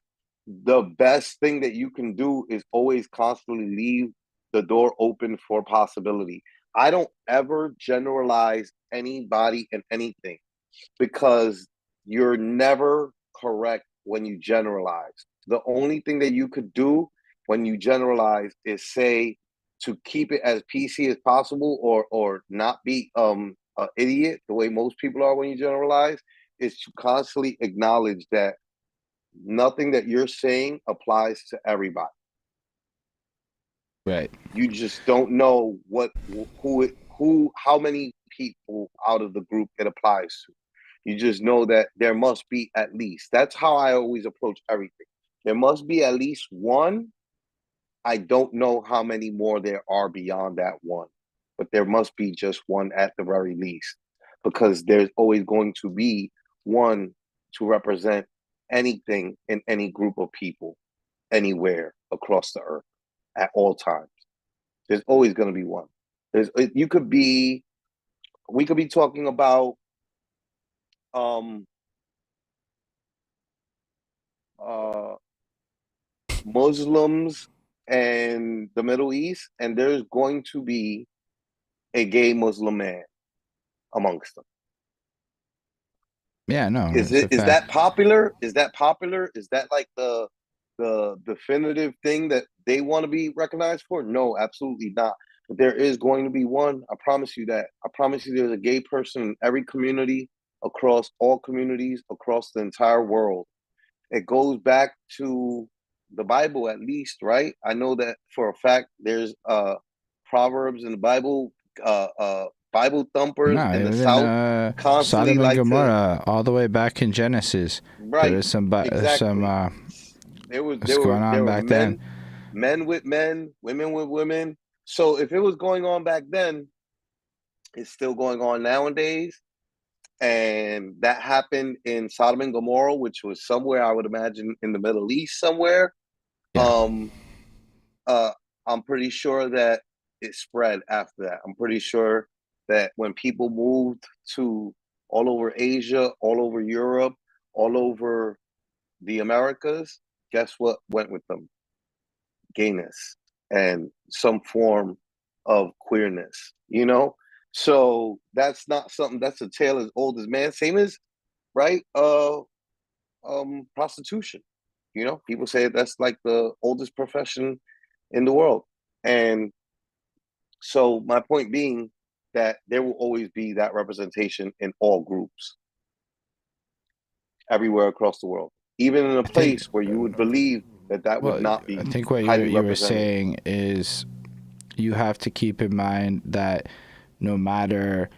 The best thing that you can do is always constantly leave the door open for possibility. I don't ever generalize anybody and anything, because you're never correct when you generalize. The only thing that you could do when you generalize is say, to keep it as PC as possible, or not be an idiot the way most people are when you generalize, is to constantly acknowledge that nothing that you're saying applies to everybody.
Right.
You just don't know how many people out of the group it applies to. You just know that there must be at least. That's how I always approach everything. There must be at least one. I don't know how many more there are beyond that one, but there must be just one at the very least, because there's always going to be one to represent anything in any group of people anywhere across the earth at all times. There's always going to be one. We could be talking about Muslims and the Middle East, and there's going to be a gay Muslim man amongst them.
Yeah, no.
Is that popular? Is that popular? Is that like the definitive thing that they want to be recognized for? No, absolutely not. But there is going to be one. I promise you that. I promise you there's a gay person in every community, across all communities, across the entire world. It goes back to the Bible, at least, right? I know that for a fact. There's Proverbs in the Bible, Bible thumpers in the South constantly
Sodom and
like
Gomorrah, all the way back in Genesis.
Right.
There is some
there
what's going on back then.
Men with men, women with women. So if it was going on back then, it's still going on nowadays. And that happened in Sodom and Gomorrah, which was somewhere, I would imagine, in the Middle East somewhere.
Yeah.
I'm pretty sure that it spread after that. I'm pretty sure that when people moved to all over Asia, all over Europe, all over the Americas, guess what went with them? Gayness and some form of queerness, you know? So that's not something, that's a tale as old as man. Same as, right, prostitution. You know, people say that's like the oldest profession in the world. And so my point being that there will always be that representation in all groups, everywhere across the world, even in a place where you would believe that would not be.
I think what you were saying is you have to keep in mind that no matter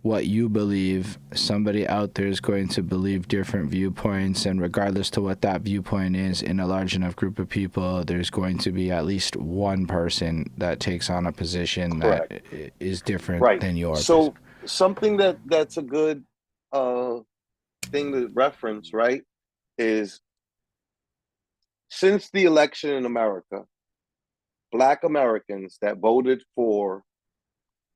what you believe, somebody out there is going to believe different viewpoints, and regardless to what that viewpoint is, in a large enough group of people, there's going to be at least one person that takes on a position
Correct.
that is different than yours.
So something that's a good thing to reference, right, is since the election in America, Black Americans that voted for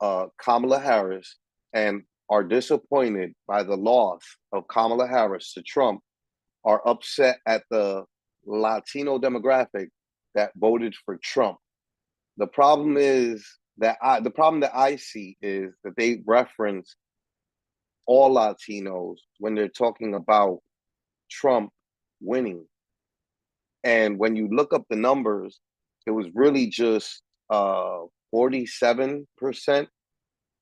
Kamala Harris and are disappointed by the loss of Kamala Harris to Trump are upset at the Latino demographic that voted for Trump. The problem that I see is that they reference all Latinos when they're talking about Trump winning. And when you look up the numbers, it was really just 47%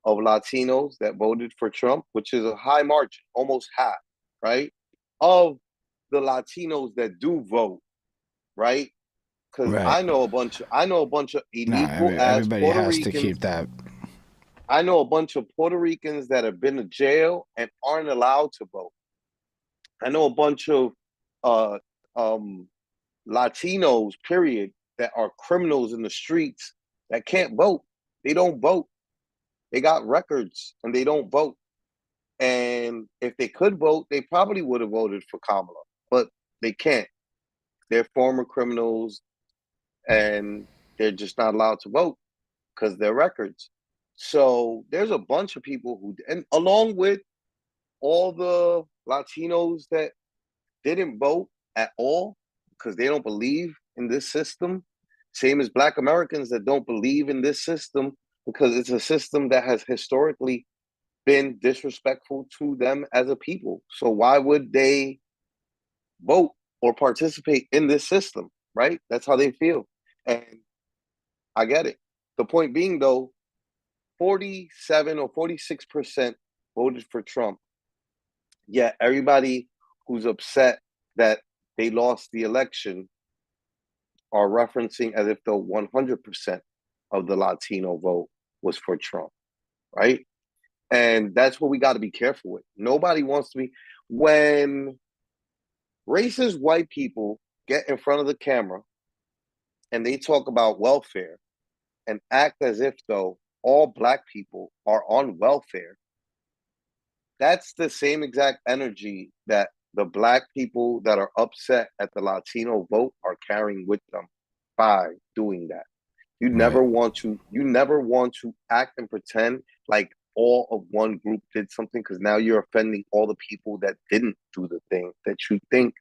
of Latinos that voted for Trump, which is a high margin, almost half, right? Of the Latinos that do vote, right? Because I know a bunch of illegal ass
everybody
Puerto
has
Ricans.
to keep that.
I know a bunch of Puerto Ricans that have been to jail and aren't allowed to vote. I know a bunch of Latinos, period, that are criminals in the streets that can't vote. They don't vote. They got records and they don't vote. And if they could vote, they probably would have voted for Kamala, but they can't. They're former criminals and they're just not allowed to vote because they're records. So there's a bunch of people who, and along with all the Latinos that didn't vote at all because they don't believe in this system, same as Black Americans that don't believe in this system because it's a system that has historically been disrespectful to them as a people. So why would they vote or participate in this system, right? That's how they feel. And I get it. The point being, though, 47 or 46% voted for Trump. Yet everybody who's upset that they lost the election are referencing as if though 100% of the Latino vote was for Trump, right? And that's what we got to be careful with. Nobody wants to be, when racist white people get in front of the camera and they talk about welfare and act as if though all Black people are on welfare, that's the same exact energy that the Black people that are upset at the Latino vote are carrying with them by doing that. You never want to act and pretend like all of one group did something, because now you're offending all the people that didn't do the thing that you think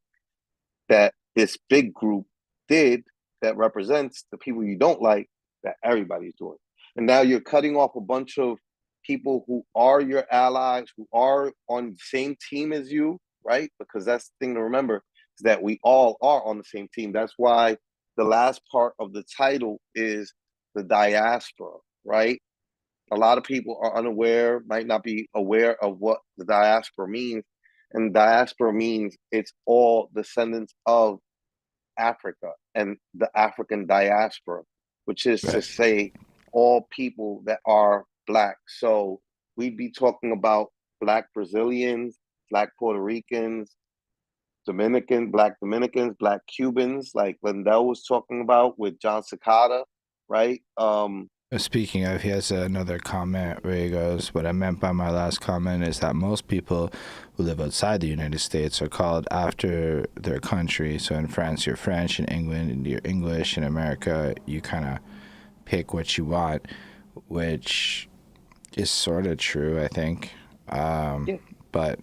that this big group did that represents the people you don't like that everybody's doing. And now you're cutting off a bunch of people who are your allies, who are on the same team as you, right? Because that's the thing to remember, is that we all are on the same team. That's why the last part of the title is the diaspora, right? A lot of people are unaware, might not be aware of what the diaspora means. And diaspora means it's all descendants of Africa and the African diaspora, which is to say all people that are Black. So we'd be talking about Black Brazilians, Black Puerto Ricans, Black Dominicans, Black Cubans, like Lindell was talking about with John Cicada, right?
Speaking of, he has another comment where he goes, what I meant by my last comment is that most people who live outside the United States are called after their country. So in France, you're French. In England, you're English. In America, you kind of pick what you want, which is sort of true, I think. But,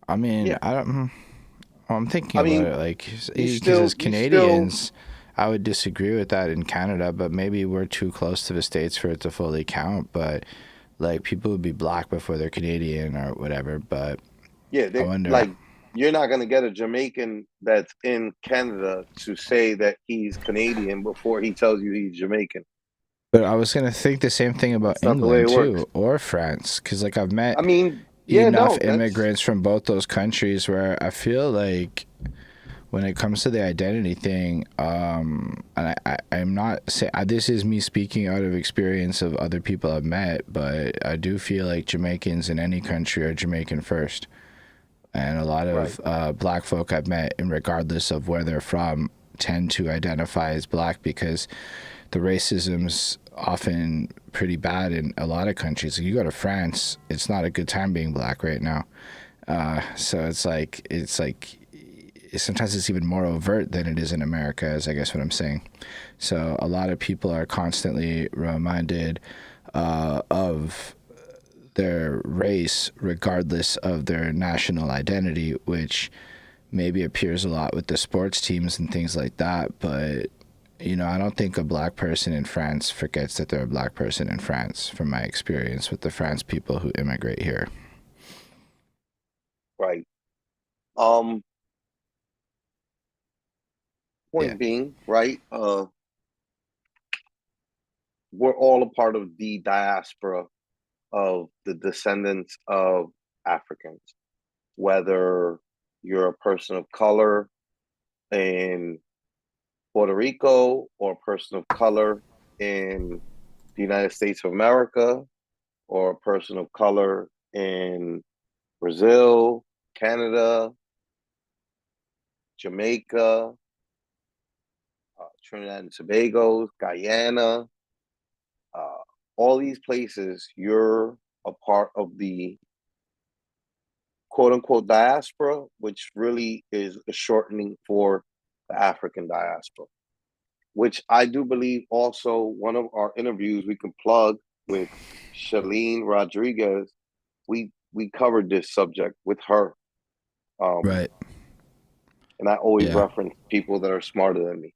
I mean, I'm thinking about it, like, because as Canadians, I would disagree with that in Canada, but maybe we're too close to the States for it to fully count. But like, people would be Black before they're Canadian or whatever. But
yeah, I wonder, like, you're not going to get a Jamaican that's in Canada to say that he's Canadian before he tells you he's Jamaican.
But I was going to think the same thing about England too, or France, because like I've met enough immigrants from both those countries where I feel like when it comes to the identity thing, and I'm not saying this is me speaking out of experience of other people I've met, but I do feel like Jamaicans in any country are Jamaican first, and a lot of Black folk I've met, and regardless of where they're from, tend to identify as Black because the racism's often pretty bad in a lot of countries. If you go to France, it's not a good time being Black right now. So it's like sometimes it's even more overt than it is in America, is I guess what I'm saying. So a lot of people are constantly reminded of their race regardless of their national identity, which maybe appears a lot with the sports teams and things like that. But, you know, I don't think a Black person in France forgets that they're a Black person in France, from my experience with the France people who immigrate here.
Right. Point being, right, we're all a part of the diaspora of the descendants of Africans, whether you're a person of color in Puerto Rico or a person of color in the United States of America, or a person of color in Brazil, Canada, Jamaica, Trinidad and Tobago, Guyana, all these places, you're a part of the quote unquote diaspora, which really is a shortening for the African diaspora, which I do believe also one of our interviews we can plug with Shalene Rodriguez. We covered this subject with her.
Right.
And I always
Yeah.
reference people that are smarter than me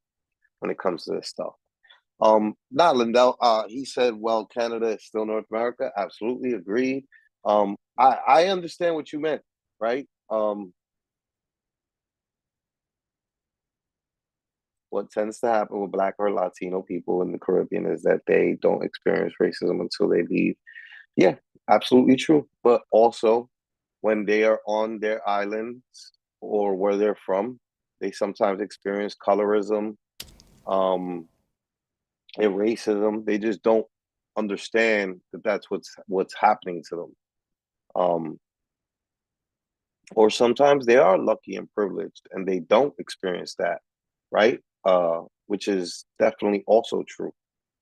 when it comes to this stuff. Lindell, he said, well, Canada is still North America. Absolutely agreed. I understand what you meant, right? What tends to happen with Black or Latino people in the Caribbean is that they don't experience racism until they leave. Yeah, absolutely true. But also, when they are on their islands or where they're from, they sometimes experience colorism, and racism. They just don't understand that that's what's happening to them. Or sometimes they are lucky and privileged and they don't experience that, right? Which is definitely also true.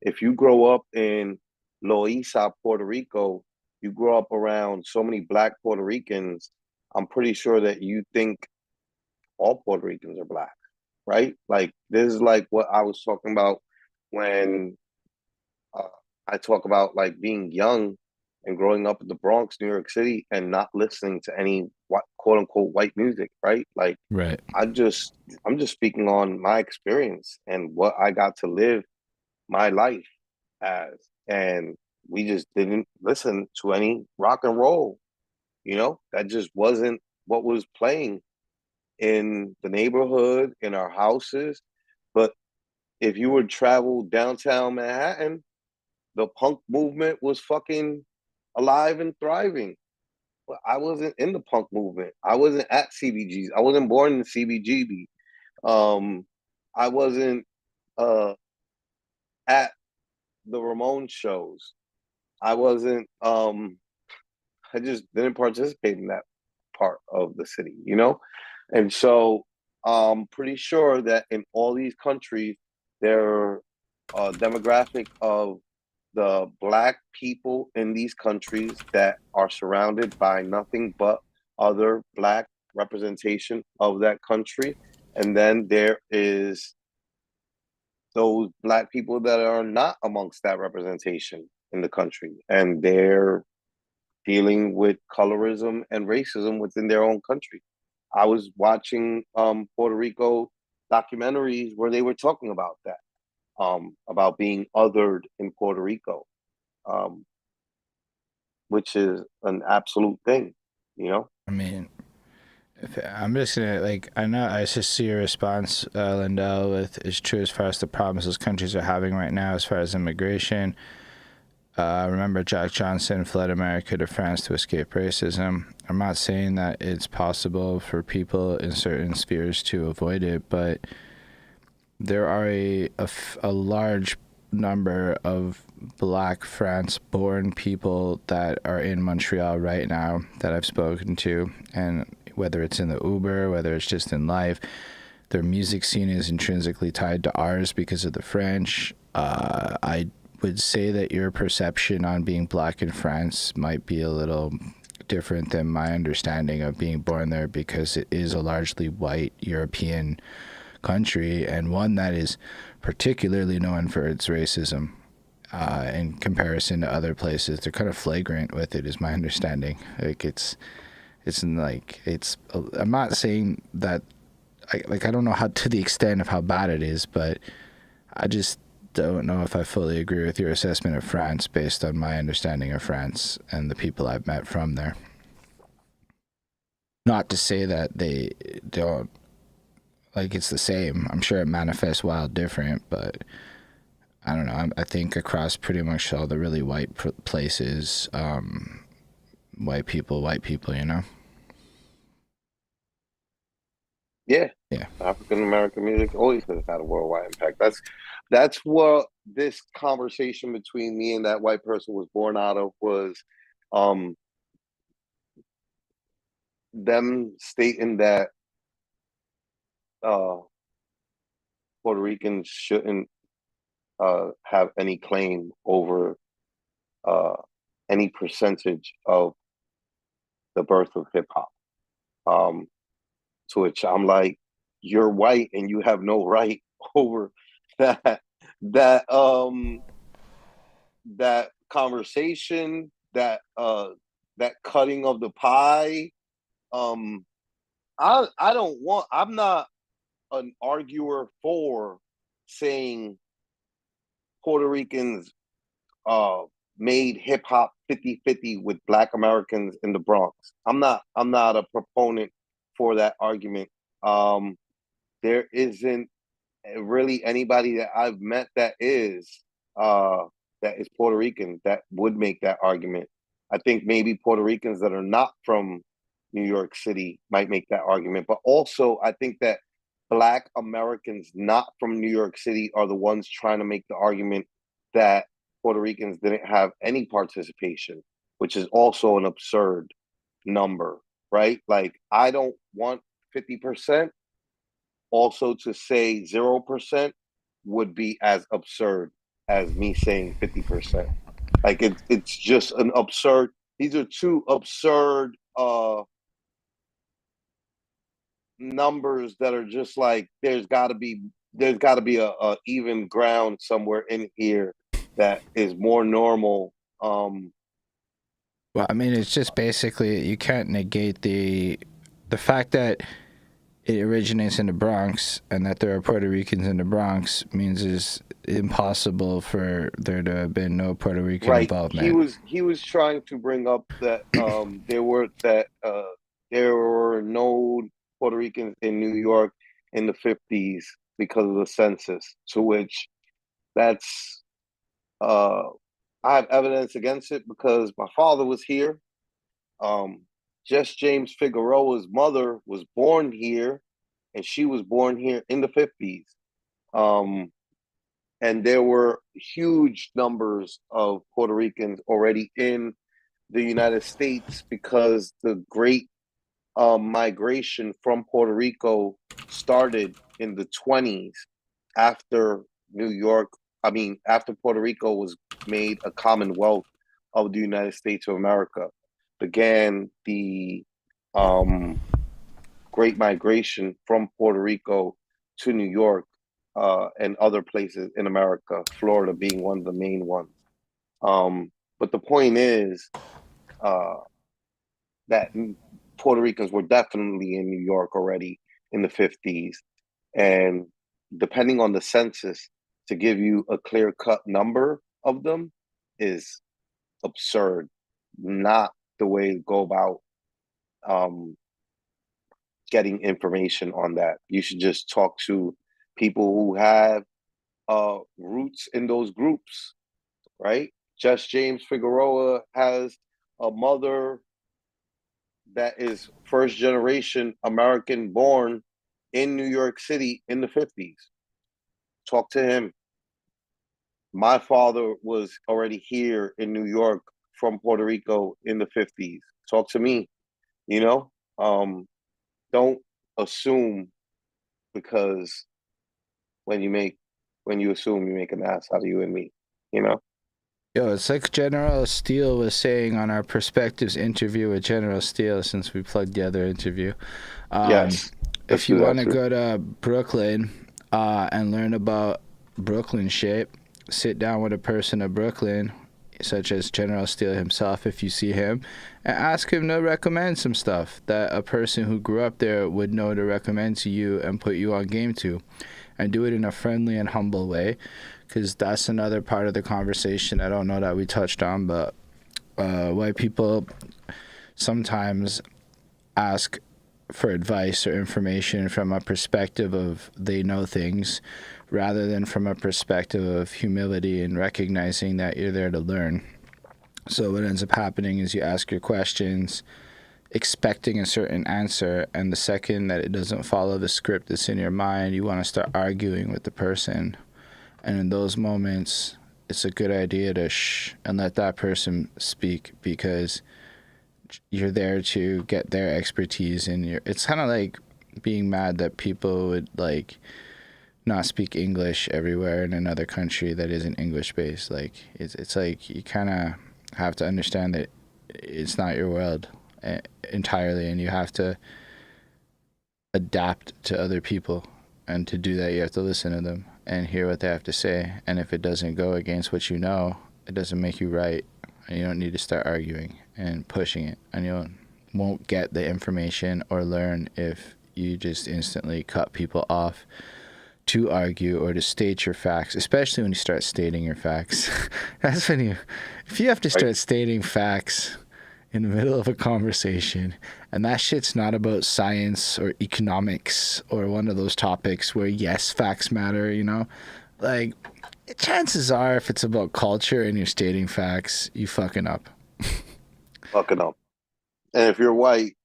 If you grow up in Loíza, Puerto Rico, you grow up around so many Black Puerto Ricans, I'm pretty sure that you think all Puerto Ricans are Black, right? Like, this is like what I was talking about when I talk about like being young and growing up in the Bronx, New York City, and not listening to any quote unquote white music, right? Like,
Right.
I'm just speaking on my experience and what I got to live my life as. And we just didn't listen to any rock and roll, that just wasn't what was playing in the neighborhood, in our houses. But if you would travel downtown Manhattan, the punk movement was fucking alive and thriving. But I wasn't in the punk movement. I wasn't at CBGs. I wasn't born in CBGB. I wasn't at the Ramones shows. I wasn't. I just didn't participate in that part of the city, And so I'm pretty sure that in all these countries, their demographic of the Black people in these countries that are surrounded by nothing but other Black representation of that country. And then there is those Black people that are not amongst that representation in the country. And they're dealing with colorism and racism within their own country. I was watching Puerto Rico documentaries where they were talking about that, about being othered in Puerto Rico, which is an absolute thing,
I mean, I'm just gonna I know I just see your response, Lindell, with is true as far as the problems those countries are having right now as far as immigration. Remember, Jack Johnson fled America to France to escape racism. I'm not saying that it's possible for people in certain spheres to avoid it, but there are a large number of Black France-born people that are in Montreal right now that I've spoken to, and whether it's in the Uber, whether it's just in life, their music scene is intrinsically tied to ours because of the French. I would say that your perception on being Black in France might be a little different than my understanding of being born there, because it is a largely white European country, and one that is particularly known for its racism in comparison to other places. They're kind of flagrant with it, is my understanding. I'm not saying that I don't know how to the extent of how bad it is, but I just don't know if I fully agree with your assessment of France based on my understanding of France and the people I've met from there. Not to say that they don't, it's the same. I'm sure it manifests wild different, but I don't know. I think across pretty much all the really white places, white people,
Yeah.
Yeah.
African American music always has had a worldwide impact. That's what this conversation between me and that white person was born out of, was them stating that Puerto Ricans shouldn't have any claim over any percentage of the birth of hip hop. To which I'm like, you're white and you have no right over that that that conversation, that cutting of the pie. I don't want. I'm not an arguer for saying Puerto Ricans made hip hop 50-50 with Black Americans in the Bronx. I'm not a proponent for that argument. There isn't really anybody that I've met that is Puerto Rican that would make that argument. I think maybe Puerto Ricans that are not from New York City might make that argument, but also I think that Black Americans not from New York City are the ones trying to make the argument that Puerto Ricans didn't have any participation, which is also an absurd number, right? Like, I don't want 50%. Also, to say 0% would be as absurd as me saying 50%. Like, it's just an absurd. These are two absurd numbers that are just like, there's got to be a even ground somewhere in here that is more normal.
Well, I mean, it's just basically, you can't negate the fact that it originates in the Bronx and that there are Puerto Ricans in the Bronx means it's impossible for there to have been no Puerto Rican involvement.
He was trying to bring up that there were no Puerto Ricans in New York in the 50s because of the census, to which that's I have evidence against it because my father was here. Jess James Figueroa's mother was born here, and she was born here in the 50s. And there were huge numbers of Puerto Ricans already in the United States because the great migration from Puerto Rico started in the 20s after after Puerto Rico was made a Commonwealth of the United States of America. Began the great migration from Puerto Rico to New York and other places in America, Florida being one of the main ones. But the point is that Puerto Ricans were definitely in New York already in the 50s. And depending on the census, to give you a clear-cut number of them is absurd. Not the way to go about getting information on that. You should just talk to people who have roots in those groups, right? Jess James Figueroa has a mother that is first generation American born in New York City in the 50s. Talk to him. My father was already here in New York from Puerto Rico in the 50s. Talk to me, you know? Don't assume, because when you assume, you make an ass out of you and me, you know?
Yo, it's like General Steele was saying on our Perspectives interview with General Steele, since we plugged the other interview.
Yes.
If you want to go to Brooklyn and learn about Brooklyn shit, sit down with a person of Brooklyn, such as General Steele himself, if you see him, and ask him to recommend some stuff that a person who grew up there would know to recommend to you and put you on game to. And do it in a friendly and humble way, because that's another part of the conversation I don't know that we touched on, but white people sometimes ask for advice or information from a perspective of they know things rather than from a perspective of humility and recognizing that you're there to learn. So what ends up happening is you ask your questions expecting a certain answer, and the second that it doesn't follow the script that's in your mind, you want to start arguing with the person. And in those moments, it's a good idea to shh and let that person speak, because you're there to get their expertise in your... It's kind of like being mad that people would, like, not speak English everywhere in another country that isn't English based. Like it's like you kind of have to understand that it's not your world entirely, and you have to adapt to other people, and to do that you have to listen to them and hear what they have to say. And if it doesn't go against what you know, it doesn't make you right, and you don't need to start arguing and pushing it, and you won't get the information or learn if you just instantly cut people off to argue or to state your facts, especially when you start stating your facts. That's when if you have to start stating facts in the middle of a conversation, and that shit's not about science or economics or one of those topics where, yes, facts matter, you know? Like, chances are if it's about culture and you're stating facts, you fucking up.
Fucking up. And if you're white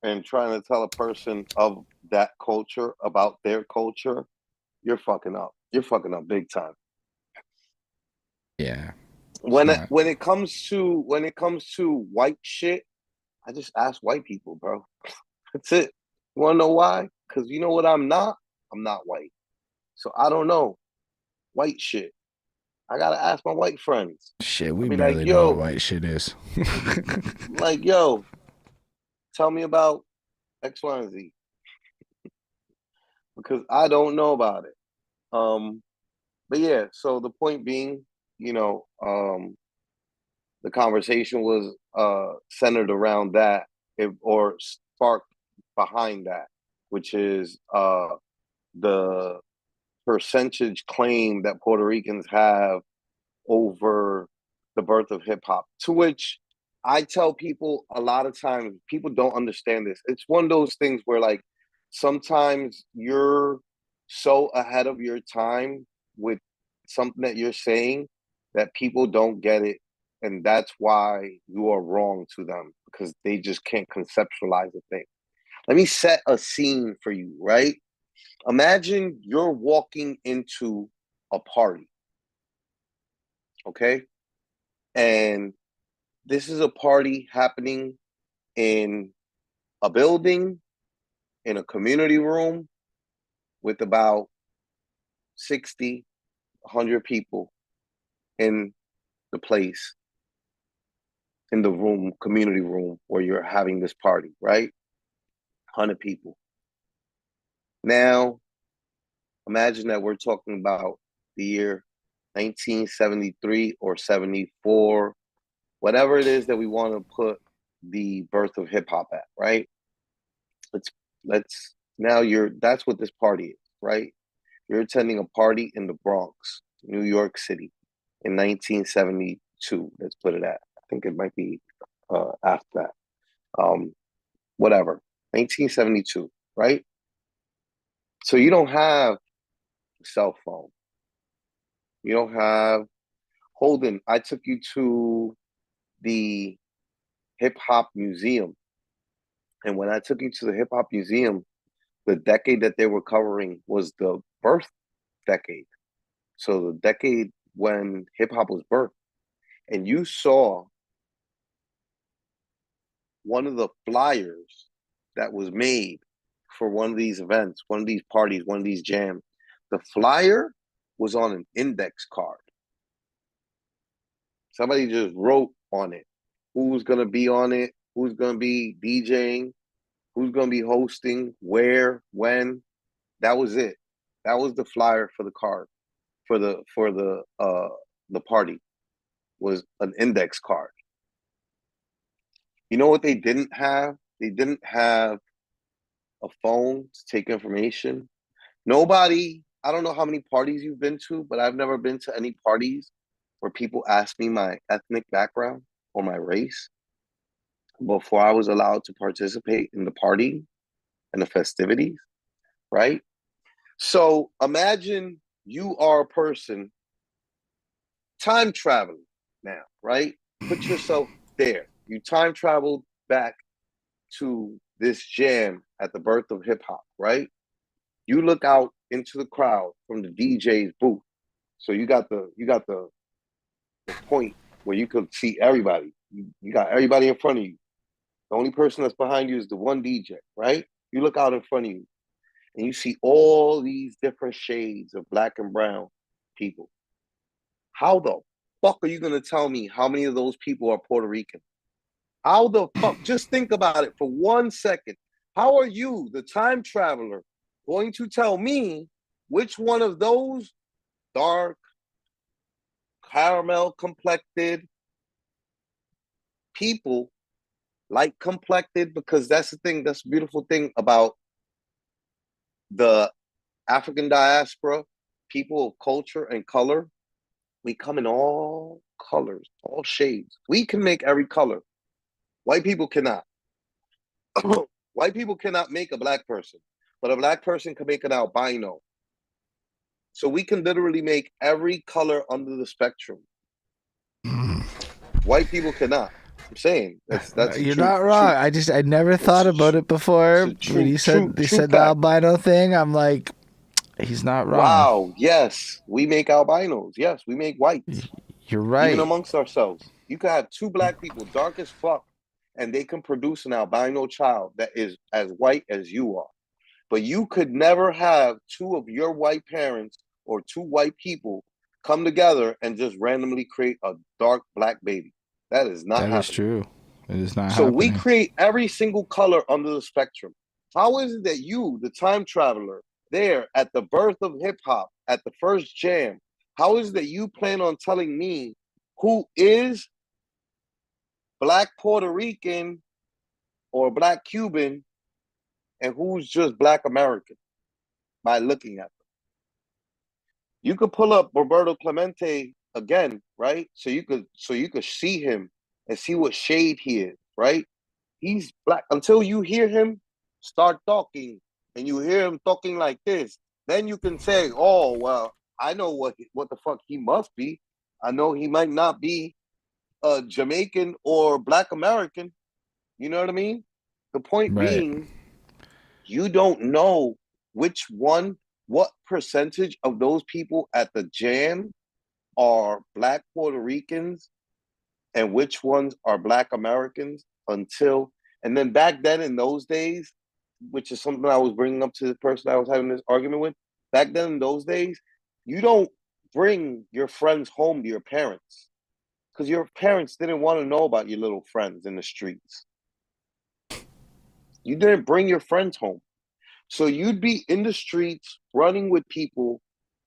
and trying to tell a person of that culture about their culture, you're fucking up. You're fucking up big time.
Yeah.
When it comes to white shit, I just ask white people, bro. That's it. You wanna know why? Because you know what I'm not? I'm not white. So I don't know white shit. I gotta ask my white friends.
Shit, we barely know what white shit is.
Like, yo, tell me about X, Y, and Z. Because I don't know about it. But yeah, so the point being, you know, the conversation was centered around that, or sparked behind that, which is the percentage claim that Puerto Ricans have over the birth of hip hop, to which I tell people a lot of times, people don't understand this. It's one of those things where, like, sometimes you're so ahead of your time with something that you're saying that people don't get it. And that's why you are wrong to them, because they just can't conceptualize a thing. Let me set a scene for you, right? Imagine you're walking into a party, okay? And this is a party happening in a building, in a community room with about 60, 100 people in the place, in the room, community room where you're having this party, right? 100 people. Now, imagine that we're talking about the year 1973 or 74, whatever it is that we want to put the birth of hip hop at, right? That's what this party is, right? You're attending a party in the Bronx, New York City in 1972. Let's put it at. I think it might be after that. Whatever. 1972, right? So you don't have a cell phone. You don't have Holden. I took you to the Hip Hop Museum. And when I took you to the Hip Hop Museum, the decade that they were covering was the birth decade. So the decade when hip hop was birthed. And you saw one of the flyers that was made for one of these events, one of these parties, one of these jams. The flyer was on an index card. Somebody just wrote on it who's going to be on it, who's going to be DJing, who's going to be hosting, where, when. That was it. That was the flyer for the card, for the party, was an index card. You know what they didn't have? They didn't have a phone to take information. Nobody, I don't know how many parties you've been to, but I've never been to any parties where people ask me my ethnic background or my race before I was allowed to participate in the party and the festivities, right? So imagine you are a person time traveling now, right? Put yourself there. You time traveled back to this jam at the birth of hip hop, right? You look out into the crowd from the DJ's booth. So you got the point where you could see everybody. You got everybody in front of you. The only person that's behind you is the one DJ, right? You look out in front of you. and you see all these different shades of black and brown people. How the fuck are you gonna tell me how many of those people are Puerto Rican? How the fuck? Just think about it for 1 second. How are you, the time traveler, going to tell me which one of those dark, caramel complected people, light complected? Because that's the thing, that's the beautiful thing about the African diaspora, people of culture and color. We come in all colors, all shades. We can make every color. White people cannot. White people cannot make a black person, but a black person can make an albino. So we can literally make every color under the spectrum. White people cannot. I'm saying that's
you're not wrong. I never thought about it before. When he said the albino thing, I'm like, he's not wrong.
Wow. Yes, we make albinos. Yes, we make whites.
You're right.
Even amongst ourselves, you can have two black people, dark as fuck, and they can produce an albino child that is as white as you are. But you could never have two of your white parents or two white people come together and just randomly create a dark black baby. That is not happening. That is true.
It is not
so
happening.
We create every single color under the spectrum. How is it that you, the time traveler, there at the birth of hip hop, at the first jam, how is it that you plan on telling me who is black Puerto Rican or black Cuban and who's just black American by looking at them? You could pull up Roberto Clemente again, right? So you could see him and see what shade he is, right? He's black until you hear him start talking and you hear him talking like this. Then you can say, oh, well, I know what the fuck he must be. I know he might not be Jamaican or black American. You know what I mean? The point being, you don't know which one, what percentage of those people at the jam are black Puerto Ricans and which ones are black Americans until, and then back then in those days, which is something I was bringing up to the person I was having this argument with, back then in those days, you don't bring your friends home to your parents because your parents didn't want to know about your little friends in the streets. You didn't bring your friends home. So you'd be in the streets running with people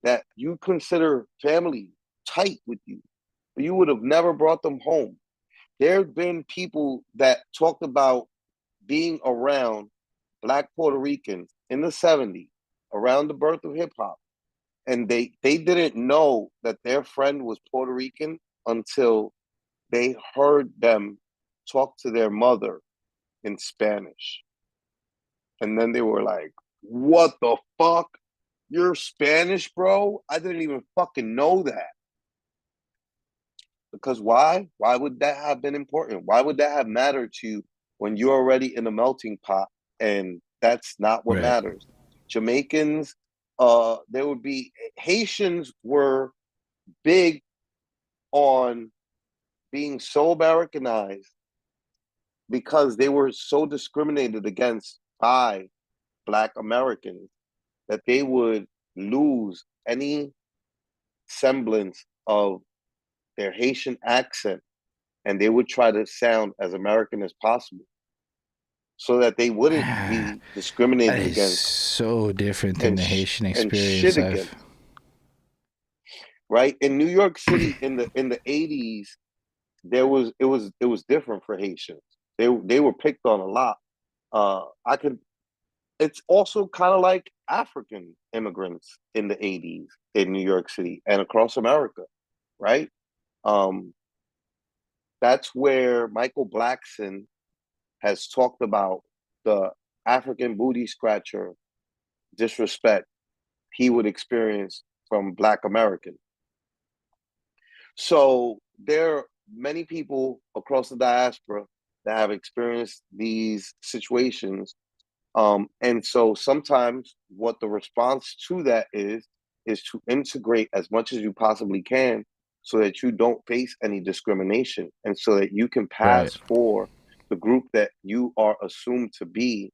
that you consider family, tight with you, but you would have never brought them home. There have been people that talked about being around black Puerto Ricans in the 70s, around the birth of hip hop. And they didn't know that their friend was Puerto Rican until they heard them talk to their mother in Spanish. And then they were like, what the fuck? You're Spanish, bro? I didn't even fucking know that. Because why? Why would that have been important? Why would that have mattered to you when you're already in a melting pot and that's not what matters? Jamaicans, there would be, Haitians were big on being so Americanized because they were so discriminated against by black Americans that they would lose any semblance of their Haitian accent and they would try to sound as American as possible so that they wouldn't be discriminated against.
So different than the Haitian experience.
Right? In New York City in the 80s, it was different for Haitians. They were picked on a lot. It's also kind of like African immigrants in the 80s in New York City and across America, right? That's where Michael Blackson has talked about the African booty scratcher disrespect he would experience from black Americans. So there are many people across the diaspora that have experienced these situations. And so sometimes what the response to that is to integrate as much as you possibly can so that you don't face any discrimination and so that you can pass for the group that you are assumed to be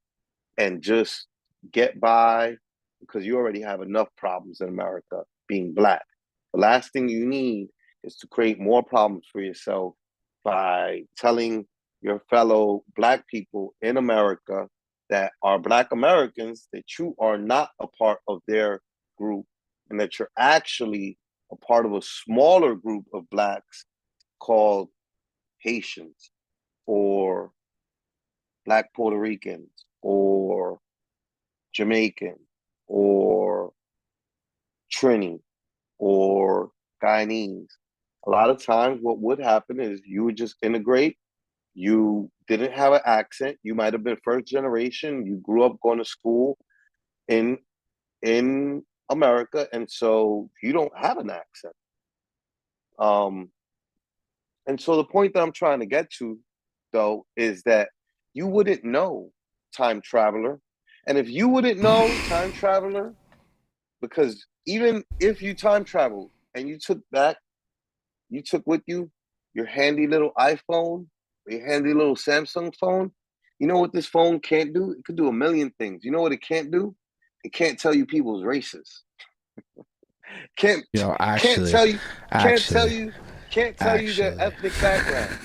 and just get by because you already have enough problems in America being black. The last thing you need is to create more problems for yourself by telling your fellow black people in America that are black Americans that you are not a part of their group and that you're actually a part of a smaller group of blacks called Haitians or black Puerto Ricans or Jamaican or Trini or Guyanese. A lot of times what would happen is you would just integrate. You didn't have an accent. You might have been first generation. You grew up going to school in America, and so you don't have an accent. And so the point that I'm trying to get to, though, is that you wouldn't know Time Traveler. And if you wouldn't know Time Traveler, because even if you time travel and you took with you your handy little iPhone, or your handy little Samsung phone, you know what this phone can't do? It could do a million things. You know what it can't do? It can't tell you people's races. Can't tell you their ethnic background.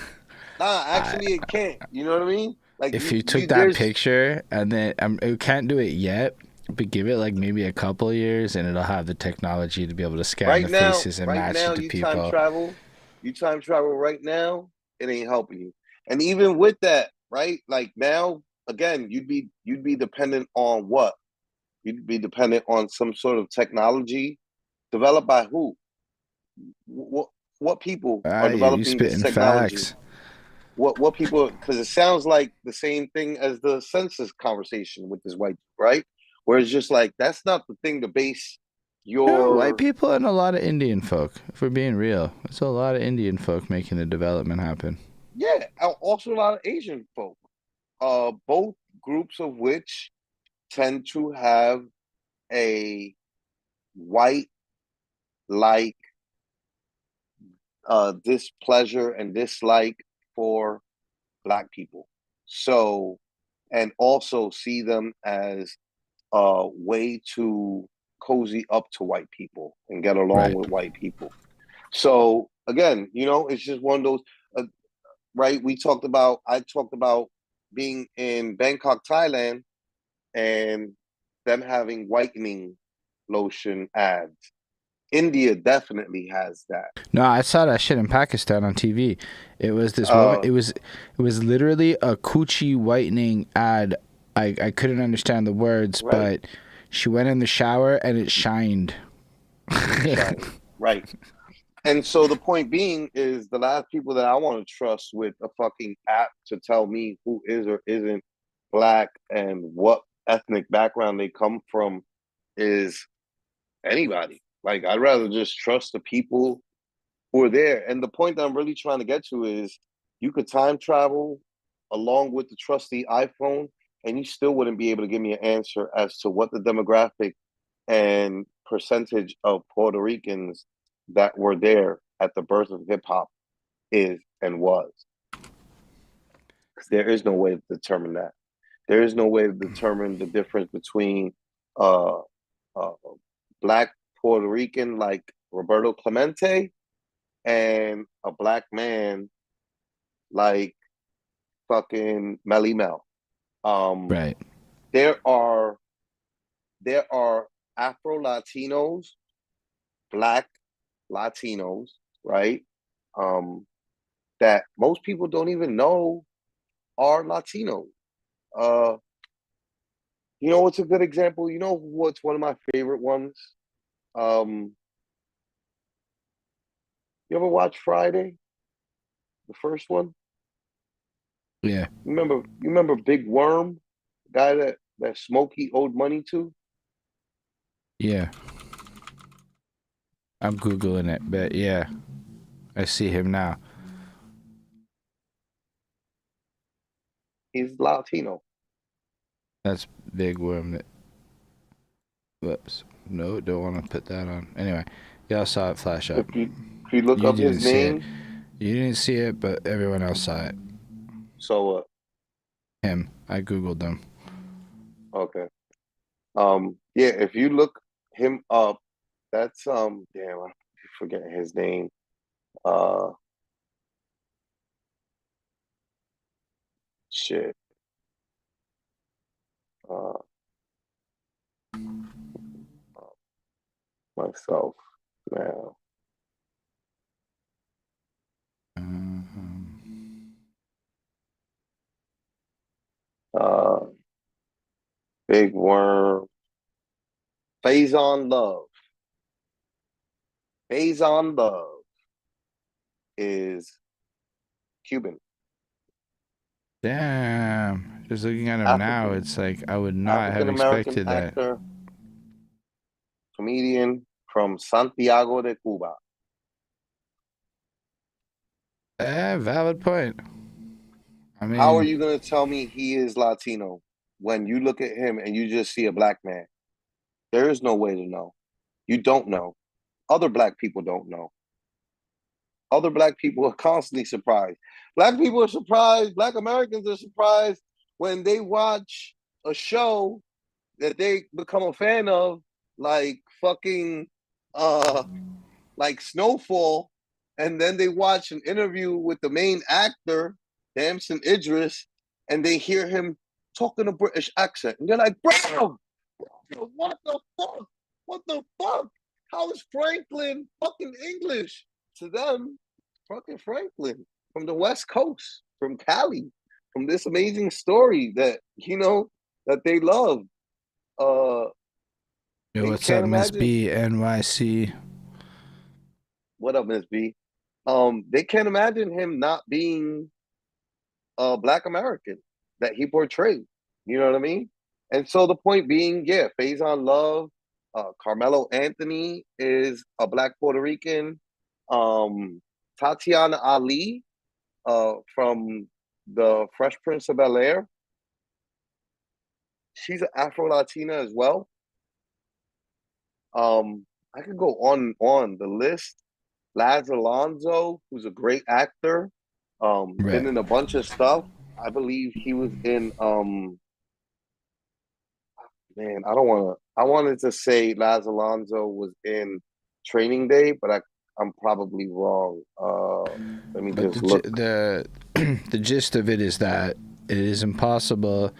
Nah, actually it can't. You know what I mean? Like
if you took that picture and then it can't do it yet, but give it like maybe a couple of years and it'll have the technology to be able to scan the faces and match it to people.
You time travel right now, it ain't helping you. And even with that, right? Like now, again, you'd be dependent on what? You'd be dependent on some sort of technology developed by who? What people are developing this technology?
Facts.
What people? Because it sounds like the same thing as the census conversation with this white, right? Where it's just like that's not the thing to base your
white people and a lot of Indian folk. If we're being real, it's a lot of Indian folk making the development happen.
Yeah, also a lot of Asian folk. Both groups of which tend to have a white like displeasure and dislike for black people. So, and also see them as a way to cozy up to white people and get along with white people. So again, it's just one of those, right? I talked about being in Bangkok, Thailand, and them having whitening lotion ads. India definitely has that.
No, I saw that shit in Pakistan on TV. It was this woman. It was literally a coochie whitening ad. I couldn't understand the words, but she went in the shower and it shined.
Right. And so the point being is the last people that I want to trust with a fucking app to tell me who is or isn't black and what ethnic background they come from is anybody. Like, I'd rather just trust the people who are there. And the point that I'm really trying to get to is you could time travel along with the trusty iPhone, and you still wouldn't be able to give me an answer as to what the demographic and percentage of Puerto Ricans that were there at the birth of hip hop is and was. Because there is no way to determine that. There is no way to determine the difference between black Puerto Rican like Roberto Clemente and a black man like fucking Melly Mel.
Right.
There are Afro Latinos, black Latinos, right? That most people don't even know are Latinos. You know what's a good example? You know what's one of my favorite ones? You ever watch Friday? The first one?
Yeah.
You remember Big Worm? The guy that Smokey owed money to?
Yeah. I'm Googling it, but yeah. I see him now.
He's Latino.
That's Big Worm. Whoops. No, don't want to put that on. Anyway, y'all saw it flash up.
If you look up his name.
You didn't see it, but everyone else saw it.
So
him. I Googled them.
Okay. Yeah, if you look him up, that's damn, I forget his name. Shit. Myself now. Big Worm. Faison Love. Faison Love is Cuban.
Damn. Just looking at him now,
African.
it's like I would not have
African American
expected that.
actor, comedian from Santiago de Cuba.
Valid point. I mean,
How are you going to tell me he is Latino when you look at him and you just see a black man? There is no way to know. You don't know. Other black people don't know. Other black people are constantly surprised. Black people are surprised. Black Americans are surprised when they watch a show that they become a fan of, like fucking like Snowfall, and then they watch an interview with the main actor, Damson Idris, and they hear him talking a British accent. And they're like, bro, what the fuck? What the fuck? How is Franklin fucking English? To them, fucking Franklin from the West Coast, from Cali, from this amazing story that, you know, that they love.
yo, what's up, Miss B, NYC?
What up, Miss B? They can't imagine him not being a Black American that he portrayed. You know what I mean? And so the point being, yeah, Faison Love, Carmelo Anthony is a Black Puerto Rican. Tatiana Ali, from the Fresh Prince of Bel-Air, she's an Afro-Latina as well. I could go on the list. Laz Alonso, who's a great actor, been in a bunch of stuff. I believe he was in man, I wanted to say Laz Alonso was in Training Day, but I'm probably wrong. Let me just look.
The gist of it is that it is impossible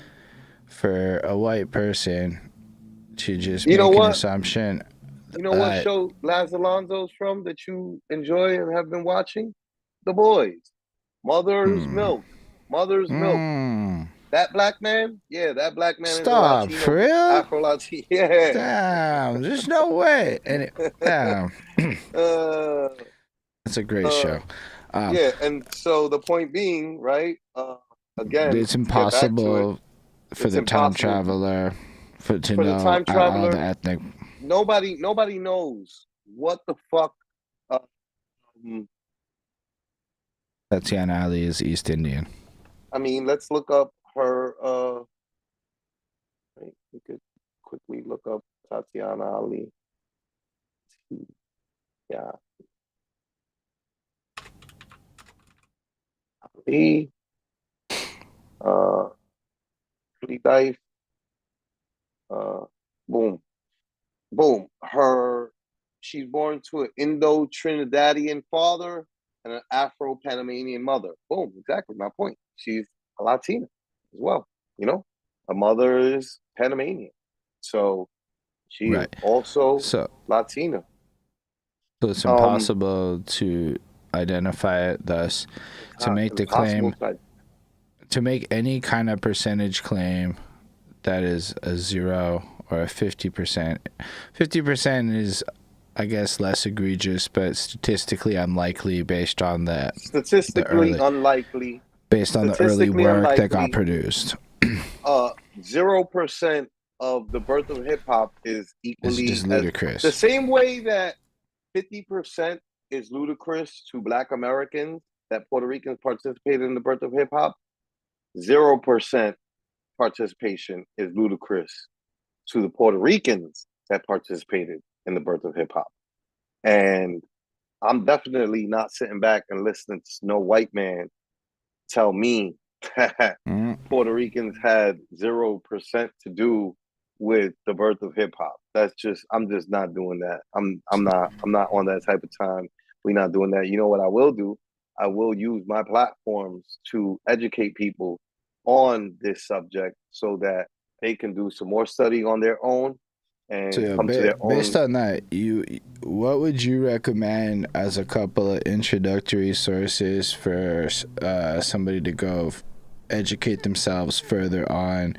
for a white person to just make an assumption.
You know what show Laz Alonso's from that you enjoy and have been watching? The Boys. Mother's Milk. Mother's Milk. That black man? Yeah, that black man is a Latino.
For real?
Afro-Latino. Yeah.
Damn, there's no way. Damn. That's a great show.
Yeah, and so the point being, right, again,
it's impossible for the time traveler to know all the ethnic.
Nobody knows what the fuck.
Tatiana Ali is East Indian.
I mean, let's look up her. We could quickly look up Tatiana Ali. Yeah. Ali. Dive. Boom. Boom. She's born to an Indo-Trinidadian father and an Afro-Panamanian mother. Boom. Exactly my point. She's a Latina as well. You know, her mother is Panamanian, so she's also Latina.
So it's impossible to identify it. Thus, to make the claim, to make any kind of percentage claim that is a 0 or a 50%. 50% is, I guess, less egregious, but statistically unlikely based on the
unlikely
based on the early work that got produced.
0% of the birth of hip hop is equally
it's just ludicrous.
The same way that 50% is ludicrous to Black Americans that Puerto Ricans participated in the birth of hip hop. 0% participation is ludicrous to the Puerto Ricans that participated in the birth of hip hop. And I'm definitely not sitting back and listening to no white man tell me that Puerto Ricans had 0% to do with the birth of hip hop. I'm just not doing that. I'm not on that type of time. We're not doing that. You know what I will do? I will use my platforms to educate people on this subject so that they can do some more study on their own and
So
come to their
based
own.
on that, what would you recommend as a couple of introductory sources for somebody to go educate themselves further on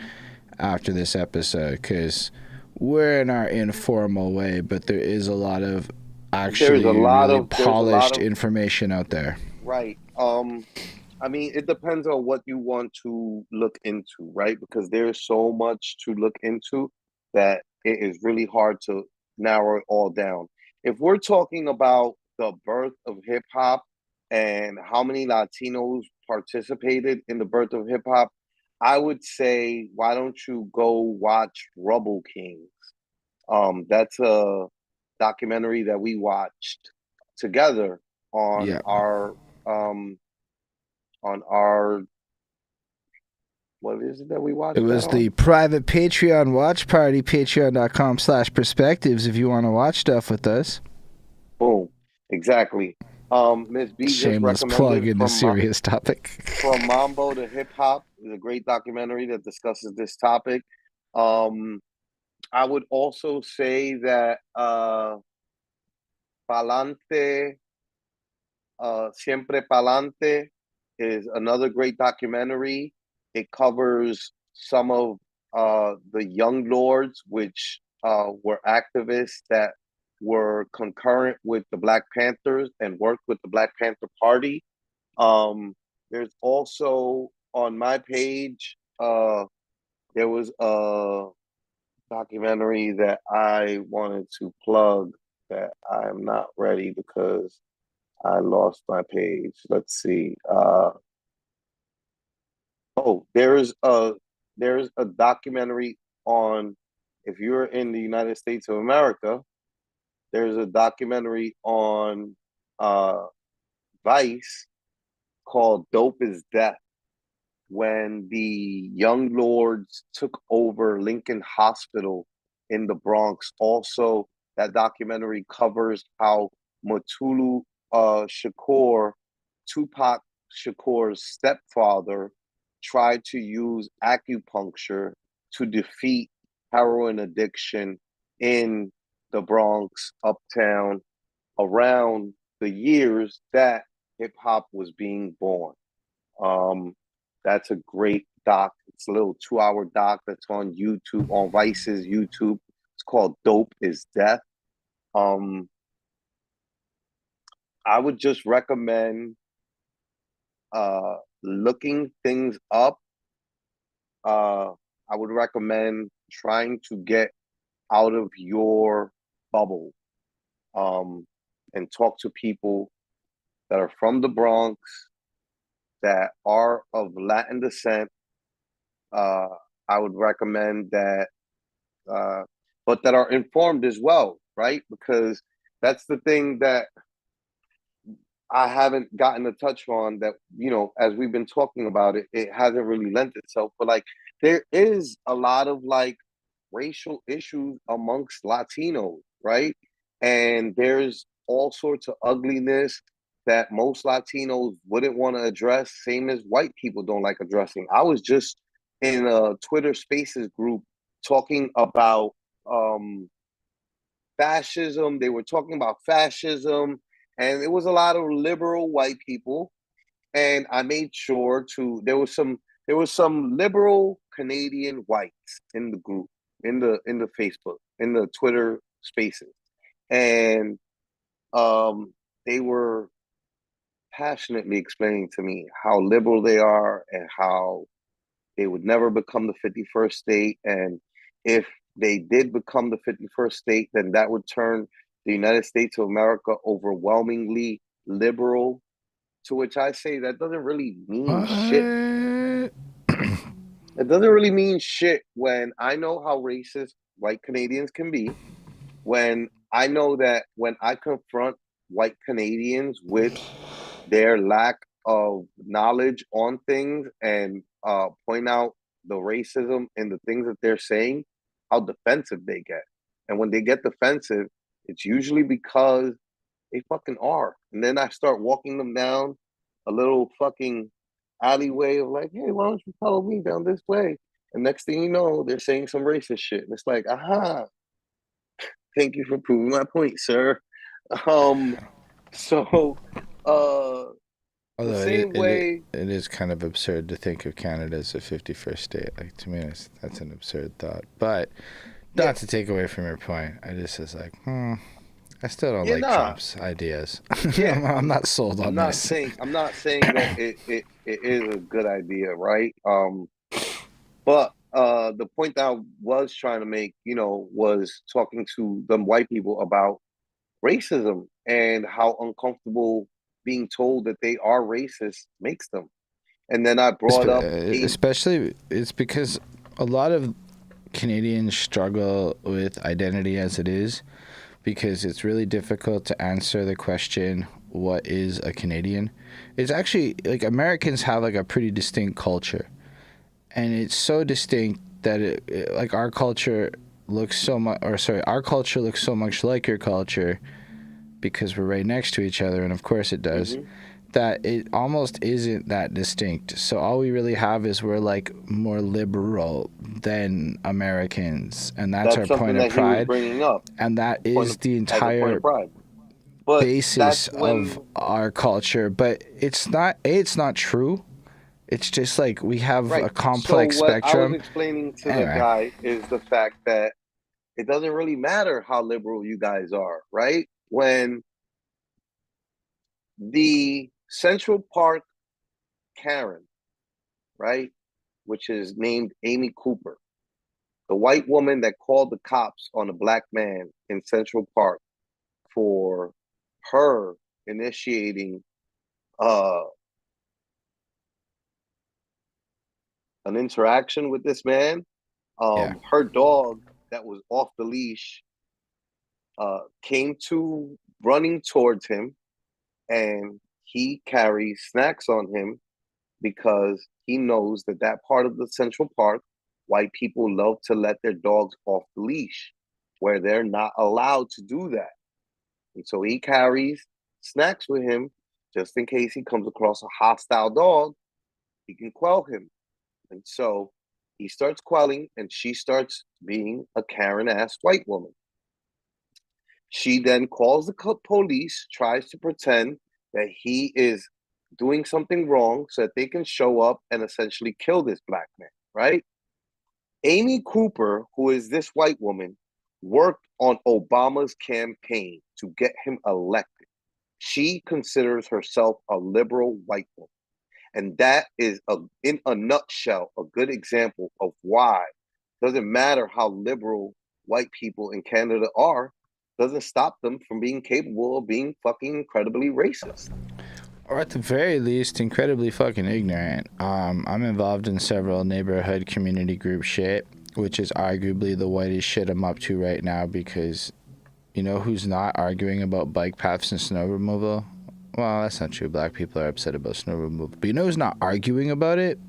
after this episode? Because we're in our informal way, but there is a lot of actually really polished information out there.
Right. I mean, it depends on what you want to look into, right? Because there's so much to look into that it is really hard to narrow it all down. If we're talking about the birth of hip hop and how many Latinos participated in the birth of hip hop, I would say, why don't you go watch Rubble Kings? That's a documentary that we watched together
Yeah.
um on our what is it that we watched?
It was
that
the
on?
private Patreon watch party, patreon.com/perspectives if you want to watch stuff with us.
Boom. Exactly. Miss B just
Shameless plug
recommended
in the serious topic.
From Mambo to Hip Hop is a great documentary that discusses this topic. I would also say that Palante, Siempre Palante is another great documentary. It covers some of the Young Lords, which were activists that were concurrent with the Black Panthers and worked with the Black Panther Party. There's also on my page, there was a documentary that I wanted to plug that I'm not ready because I lost my page. Let's see. There's a documentary on, if you're in the United States of America, there's a documentary on Vice called Dope is Death, when the Young Lords took over Lincoln Hospital in the Bronx. Also, that documentary covers how Mutulu Shakur, Tupac Shakur's stepfather, tried to use acupuncture to defeat heroin addiction in the Bronx, uptown, around the years that hip hop was being born. That's a great doc. It's a little 2-hour doc that's on YouTube, on Vice's YouTube. It's called Dope is Death. I would just recommend looking things up. I would recommend trying to get out of your bubble and talk to people that are from the Bronx, that are of Latin descent. I would recommend that, but that are informed as well, right? Because that's the thing that I haven't gotten a touch on, that, you know, as we've been talking about it, it hasn't really lent itself. But like, there is a lot of like racial issues amongst Latinos, right? And there's all sorts of ugliness that most Latinos wouldn't want to address, same as white people don't like addressing. I was just in a Twitter Spaces group talking about fascism. They were talking about fascism, and it was a lot of liberal white people. And I made sure to there was some liberal Canadian whites in the group, in the Facebook, in the Twitter Spaces, and they were passionately explaining to me how liberal they are and how they would never become the 51st state. And if they did become the 51st state, then that would turn the United States of America overwhelmingly liberal. To which I say that doesn't really mean shit. It doesn't really mean shit when I know how racist white Canadians can be. When I know that when I confront white Canadians with their lack of knowledge on things and point out the racism in the things that they're saying, how defensive they get. And when they get defensive, it's usually because they fucking are. And then I start walking them down a little fucking alleyway of like, hey, why don't you follow me down this way? And next thing you know, they're saying some racist shit. And it's like, aha, thank you for proving my point, sir. So the
Although
same way.
it is kind of absurd to think of Canada as a 51st state. Like, to me, that's an absurd thought. But not to take away from your point, I just was like, I still don't like Trump's ideas.
Yeah.
I'm not sold on this.
I'm not saying that it is a good idea, right? But the point that I was trying to make, was talking to them white people about racism and how uncomfortable being told that they are racist makes them. And then I brought up
especially it's because a lot of Canadians struggle with identity as it is, because it's really difficult to answer the question, what is a Canadian? It's actually, like, Americans have like a pretty distinct culture, and it's so distinct that like our culture looks so much, our culture looks so much like your culture because we're right next to each other, and of course it does, that it almost isn't that distinct. So all we really have is we're like more liberal than Americans, and that's our point of pride.
Bringing up.
And that is the entire basis of our culture. But it's not true. It's just like we have a complex spectrum.
What I was explaining to the guy is the fact that it doesn't really matter how liberal you guys are, right? When the Central Park Karen, right, which is named Amy Cooper, the white woman that called the cops on a black man in Central Park for her initiating an interaction with this man, her dog that was off the leash came to running towards him, and he carries snacks on him because he knows that part of the Central Park, white people love to let their dogs off the leash, where they're not allowed to do that. And so he carries snacks with him just in case he comes across a hostile dog, he can quell him. And so he starts quelling, and she starts being a Karen-ass white woman. She then calls the police, tries to pretend that he is doing something wrong so that they can show up and essentially kill this black man, right? Amy Cooper, who is this white woman, worked on Obama's campaign to get him elected. She considers herself a liberal white woman. And that is, in a nutshell, a good example of why it doesn't matter how liberal white people in Canada are, doesn't stop them from being capable of being fucking incredibly racist.
Or at the very least, incredibly fucking ignorant. I'm involved in several neighborhood community group shit, which is arguably the whitest shit I'm up to right now, because you know who's not arguing about bike paths and snow removal? Well, that's not true. Black people are upset about snow removal. But you know who's not arguing about it?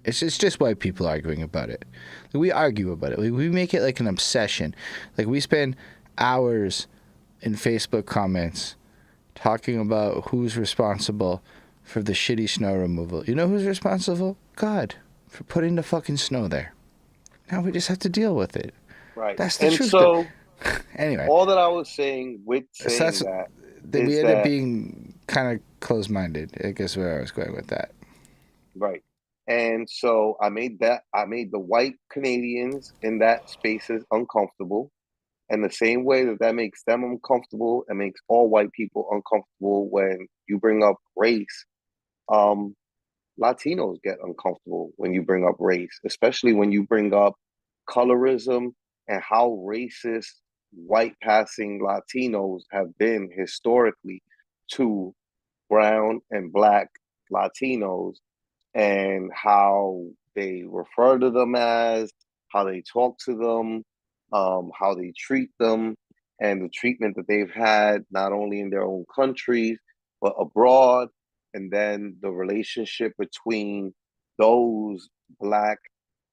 It's just white people arguing about it. Like, we argue about it. We make it like an obsession. Like, we spend hours in Facebook comments talking about who's responsible for the shitty snow removal. You know who's responsible? God, for putting the fucking snow there. Now we just have to deal with it.
Right.
That's the truth.
So,
anyway,
all that I was saying with saying
that we ended up being kind of close-minded. I guess where I was going with that.
Right. And so I made the white Canadians in that spaces uncomfortable. And the same way that makes them uncomfortable, and makes all white people uncomfortable when you bring up race, Latinos get uncomfortable when you bring up race, especially when you bring up colorism and how racist white passing Latinos have been historically to brown and black Latinos, and how they refer to them as, how they talk to them, how they treat them, and the treatment that they've had not only in their own countries but abroad, and then the relationship between those black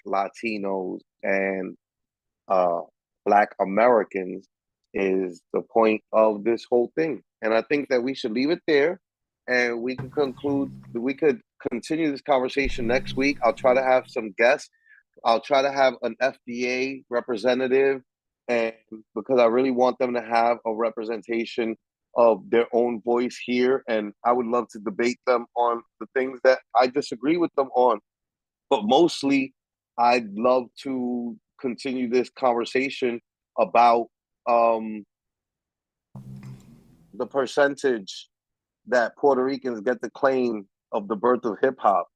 Latinos and Black Americans is the point of this whole thing. And I think that we should leave it there, and we could continue this conversation next week. I'll try to have some guests. I'll try to have an FBA representative, and because I really want them to have a representation of their own voice here, and I would love to debate them on the things that I disagree with them on. But mostly, I'd love to continue this conversation about the percentage that Puerto Ricans get the claim of the birth of hip hop.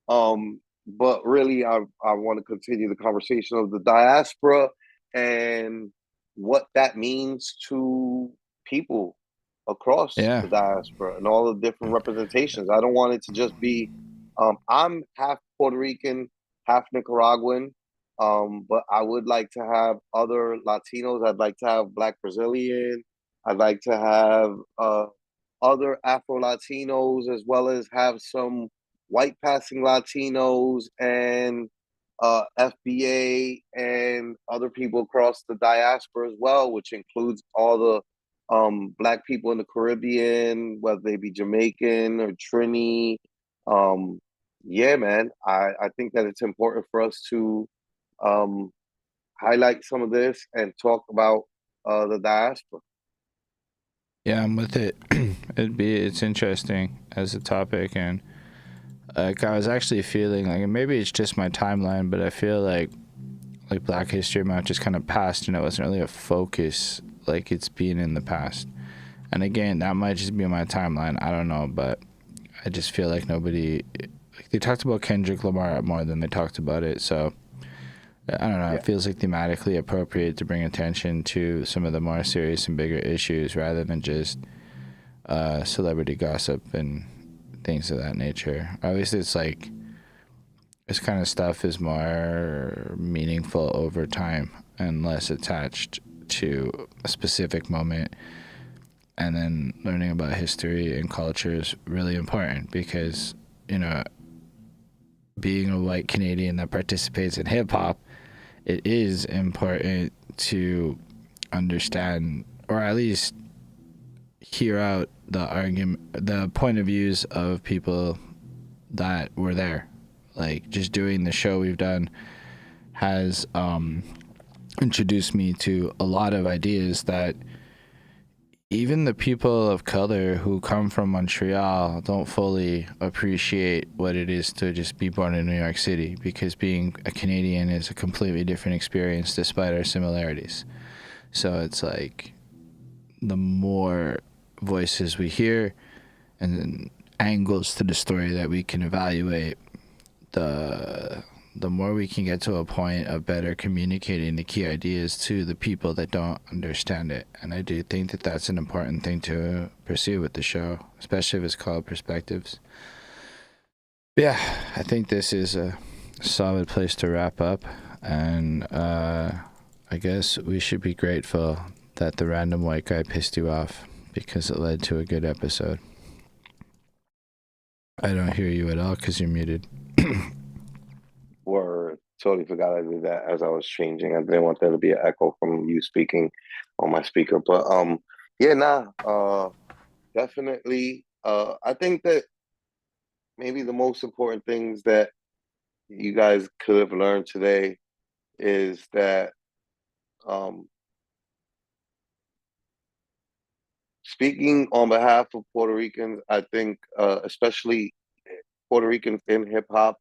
But really, I want to continue the conversation of the diaspora and what that means to people across the diaspora and all the different representations. I don't want it to just be, I'm half Puerto Rican, half Nicaraguan, but I would like to have other Latinos. I'd like to have Black Brazilian. I'd like to have other Afro-Latinos, as well as have some white passing Latinos and FBA and other people across the diaspora as well, which includes all the Black people in the Caribbean, whether they be Jamaican or Trini. Yeah, man, I think that it's important for us to highlight some of this and talk about the diaspora.
Yeah, I'm with it. It's interesting as a topic, and I was actually feeling like, maybe it's just my timeline, but I feel like Black History Month just kind of passed, and it wasn't really a focus like it's been in the past. And again, that might just be my timeline. I don't know, but I just feel like nobody, they talked about Kendrick Lamar more than they talked about it. So I don't know. Yeah. It feels like thematically appropriate to bring attention to some of the more serious and bigger issues rather than just celebrity gossip and things of that nature. Obviously, it's like this kind of stuff is more meaningful over time and less attached to a specific moment. And then learning about history and culture is really important because, you know, being a white Canadian that participates in hip hop, it is important to understand, or at least hear out the point of views of people that were there. Like, just doing the show we've done has introduced me to a lot of ideas that even the people of color who come from Montreal don't fully appreciate what it is to just be born in New York City, because being a Canadian is a completely different experience despite our similarities. So it's like the more voices we hear and angles to the story that we can evaluate, the more we can get to a point of better communicating the key ideas to the people that don't understand it. And I do think that that's an important thing to pursue with the show, especially if it's called Perspectives. Yeah, I think this is a solid place to wrap up. And I guess we should be grateful that the random white guy pissed you off, because it led to a good episode. I don't hear you at all because you're muted.
Word. Totally forgot I did that as I was changing. I didn't want there to be an echo from you speaking on my speaker. But definitely. I think that maybe the most important things that you guys could have learned today is that speaking on behalf of Puerto Ricans, I think especially Puerto Ricans in hip hop,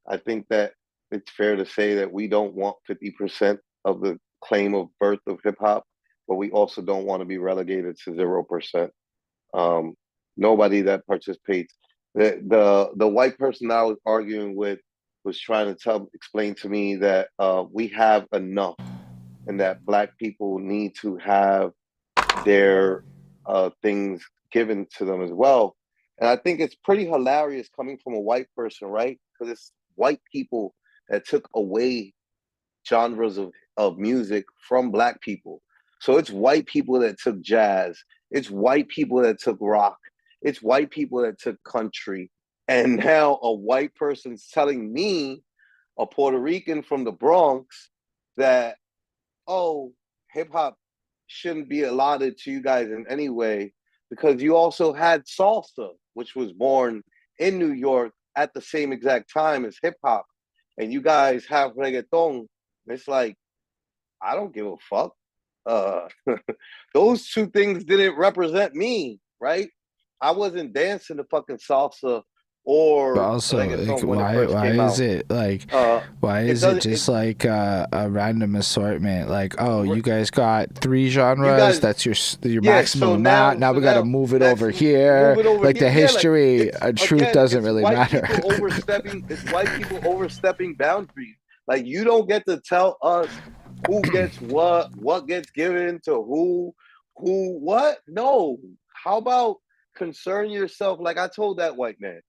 I think that it's fair to say that we don't want 50% of the claim of birth of hip hop, but we also don't want to be relegated to 0%. Nobody that participates. The white person I was arguing with was trying to explain to me that we have enough, and that Black people need to have their things given to them as well. And I think it's pretty hilarious coming from a white person, right? Because it's white people that took away genres of music from Black people. So it's white people that took jazz. It's white people that took rock. It's white people that took country. And now a white person's telling me, a Puerto Rican from the Bronx, that oh, hip hop shouldn't be allotted to you guys in any way, because you also had salsa, which was born in New York at the same exact time as hip hop, and you guys have reggaeton. It's like, I don't give a fuck. Uh, those two things didn't represent me, right? I wasn't dancing to fucking salsa
But
or
also, like,
reggaeton when it first
why
came
is
out.
it like, why
It
is it
doesn't.
just like a random assortment? Like, oh,
Re-
you guys got 3 genres.
You guys,
That's your
yeah. So
maximum amount. Now
so
we got to
now
move it
let's
over here.
move it over
Like
here.
the
Yeah, like
history,
it's
truth
again,
doesn't
it's
really
white
matter.
people overstepping. It's white people overstepping boundaries. Like, you don't get to tell us who gets what gets given to who, what. No. How about concern yourself? Like I told that white man,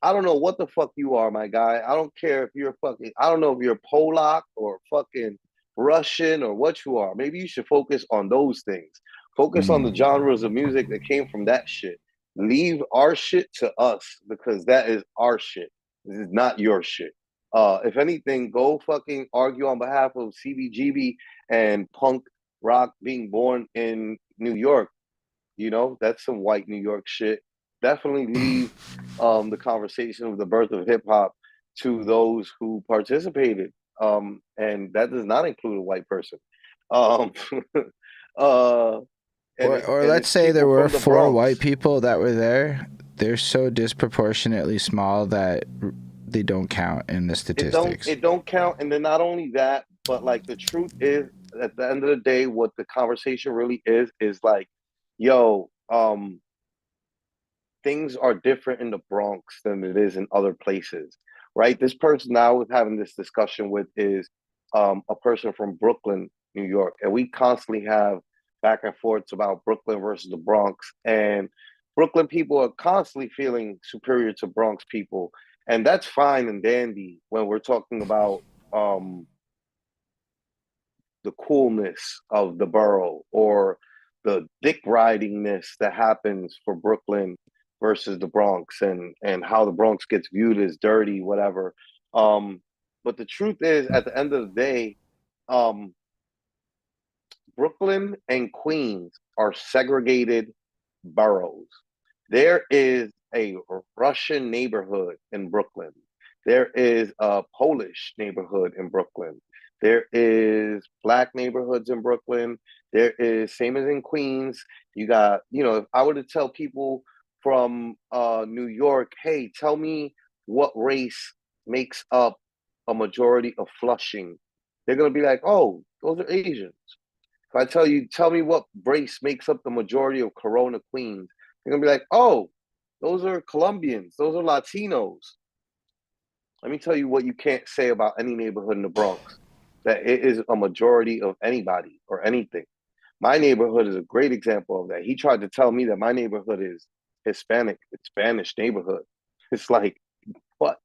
I don't know what the fuck you are, my guy. I don't care if you're fucking, I don't know if you're Polak or fucking Russian or what you are. Maybe you should focus on those things. Focus on the genres of music that came from that shit. Leave our shit to us, because that is our shit. This is not your shit. If anything, go fucking argue on behalf of CBGB and punk rock being born in New York. You know, that's some white New York shit. Definitely leave the conversation of the birth of hip hop to those who participated. And that does not include a white person. Um, uh,
Or
and
let's
it's
say there
people
were
from the
4 white
Bronx.
people that were there. They're so disproportionately small that they don't count in the statistics.
It don't count. And then not only that, but like the truth is, at the end of the day, what the conversation really is like, yo, things are different in the Bronx than it is in other places, right? This person I was having this discussion with is a person from Brooklyn, New York, and we constantly have back and forths about Brooklyn versus the Bronx. And Brooklyn people are constantly feeling superior to Bronx people, and that's fine and dandy when we're talking about the coolness of the borough, or the dick ridingness that happens for Brooklyn versus the Bronx, and how the Bronx gets viewed as dirty, whatever. But the truth is, at the end of the day, um, Brooklyn and Queens are segregated boroughs. There is a Russian neighborhood in Brooklyn. There is a Polish neighborhood in Brooklyn. There is black neighborhoods in Brooklyn. There is, same as in Queens. You got, if I were to tell people from New York, hey, tell me what race makes up a majority of Flushing, they're gonna be like, oh, those are Asians. If I tell you, tell me what race makes up the majority of Corona, Queens, they're gonna be like, oh, those are Colombians, those are Latinos. Let me tell you what you can't say about any neighborhood in the Bronx, that it is a majority of anybody or anything. My neighborhood is a great example of that. He tried to tell me that my neighborhood is Hispanic, it's Spanish neighborhood. It's like, what?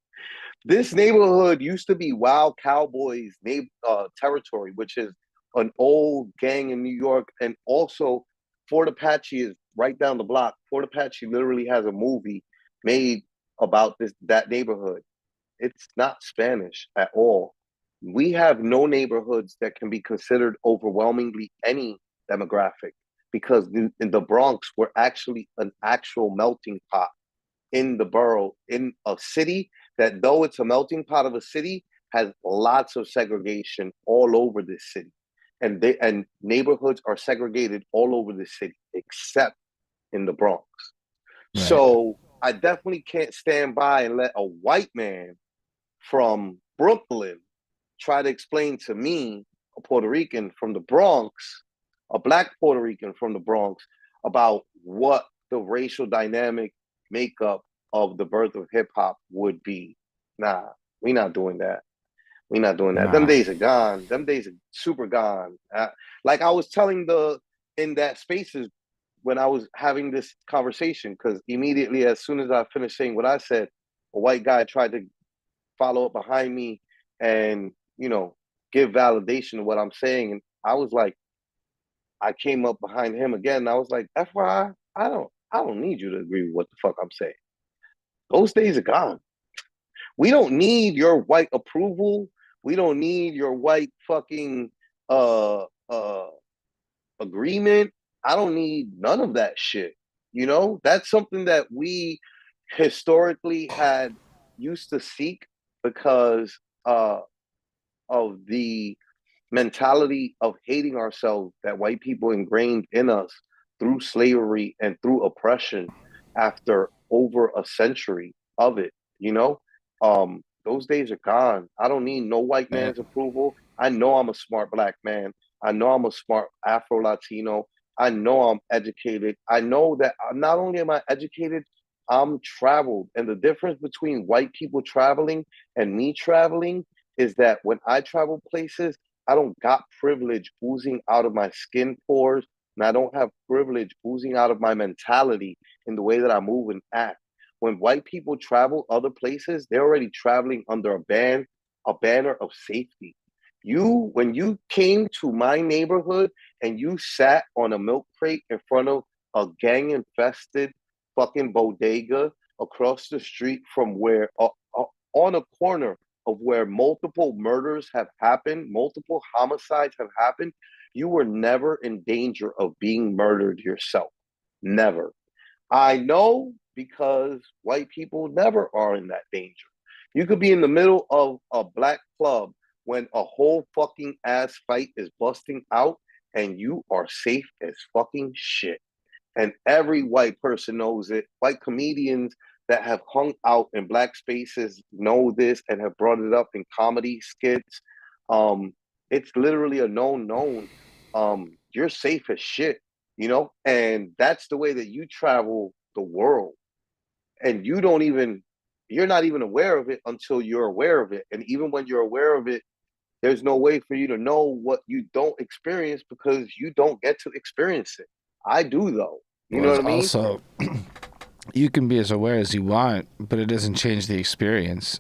This neighborhood used to be Wild Cowboys territory, which is an old gang in New York. And also, Fort Apache is right down the block. Fort Apache literally has a movie made about that neighborhood. It's not Spanish at all. We have no neighborhoods that can be considered overwhelmingly any demographic, because in the Bronx, we're actually an actual melting pot in the borough, in a city that, though it's a melting pot of a city, has lots of segregation all over this city. And neighborhoods are segregated all over the city, except in the Bronx. Right. So I definitely can't stand by and let a white man from Brooklyn try to explain to me, a Puerto Rican from the Bronx, a black Puerto Rican from the Bronx, about what the racial dynamic makeup of the birth of hip hop would be. Nah, we not doing that. We not doing that. Nah. Them days are gone. Them days are super gone. Like I was telling in that spaces when I was having this conversation, because immediately as soon as I finished saying what I said, a white guy tried to follow up behind me and, give validation to what I'm saying. And I was like, I came up behind him again. And I was like, FYI, I don't need you to agree with what the fuck I'm saying. Those days are gone. We don't need your white approval. We don't need your white fucking agreement. I don't need none of that shit. You know, that's something that we historically had used to seek because of the mentality of hating ourselves that white people ingrained in us through slavery and through oppression after over a century of it, you know? Those days are gone. I don't need no white man's approval. I know I'm a smart black man. I know I'm a smart Afro Latino. I know I'm educated. I know that not only am I educated, I'm traveled. And the difference between white people traveling and me traveling is that when I travel places, I don't got privilege oozing out of my skin pores, and I don't have privilege oozing out of my mentality in the way that I move and act. When white people travel other places, they're already traveling under a banner of safety. When you came to my neighborhood and you sat on a milk crate in front of a gang infested fucking bodega across the street from where, on a corner of where multiple murders have happened, multiple homicides have happened, you were never in danger of being murdered yourself. Never. I know because white people never are in that danger. You could be in the middle of a black club when a whole fucking ass fight is busting out and you are safe as fucking shit. And every white person knows it. White comedians that have hung out in black spaces know this and have brought it up in comedy skits. It's literally a known. You're safe as shit, you know? And that's the way that you travel the world. And you're not even aware of it until you're aware of it. And even when you're aware of it, there's no way for you to know what you don't experience because you don't get to experience it. I do, though. You know what I mean?
Also, you can be as aware as you want, but it doesn't change the experience.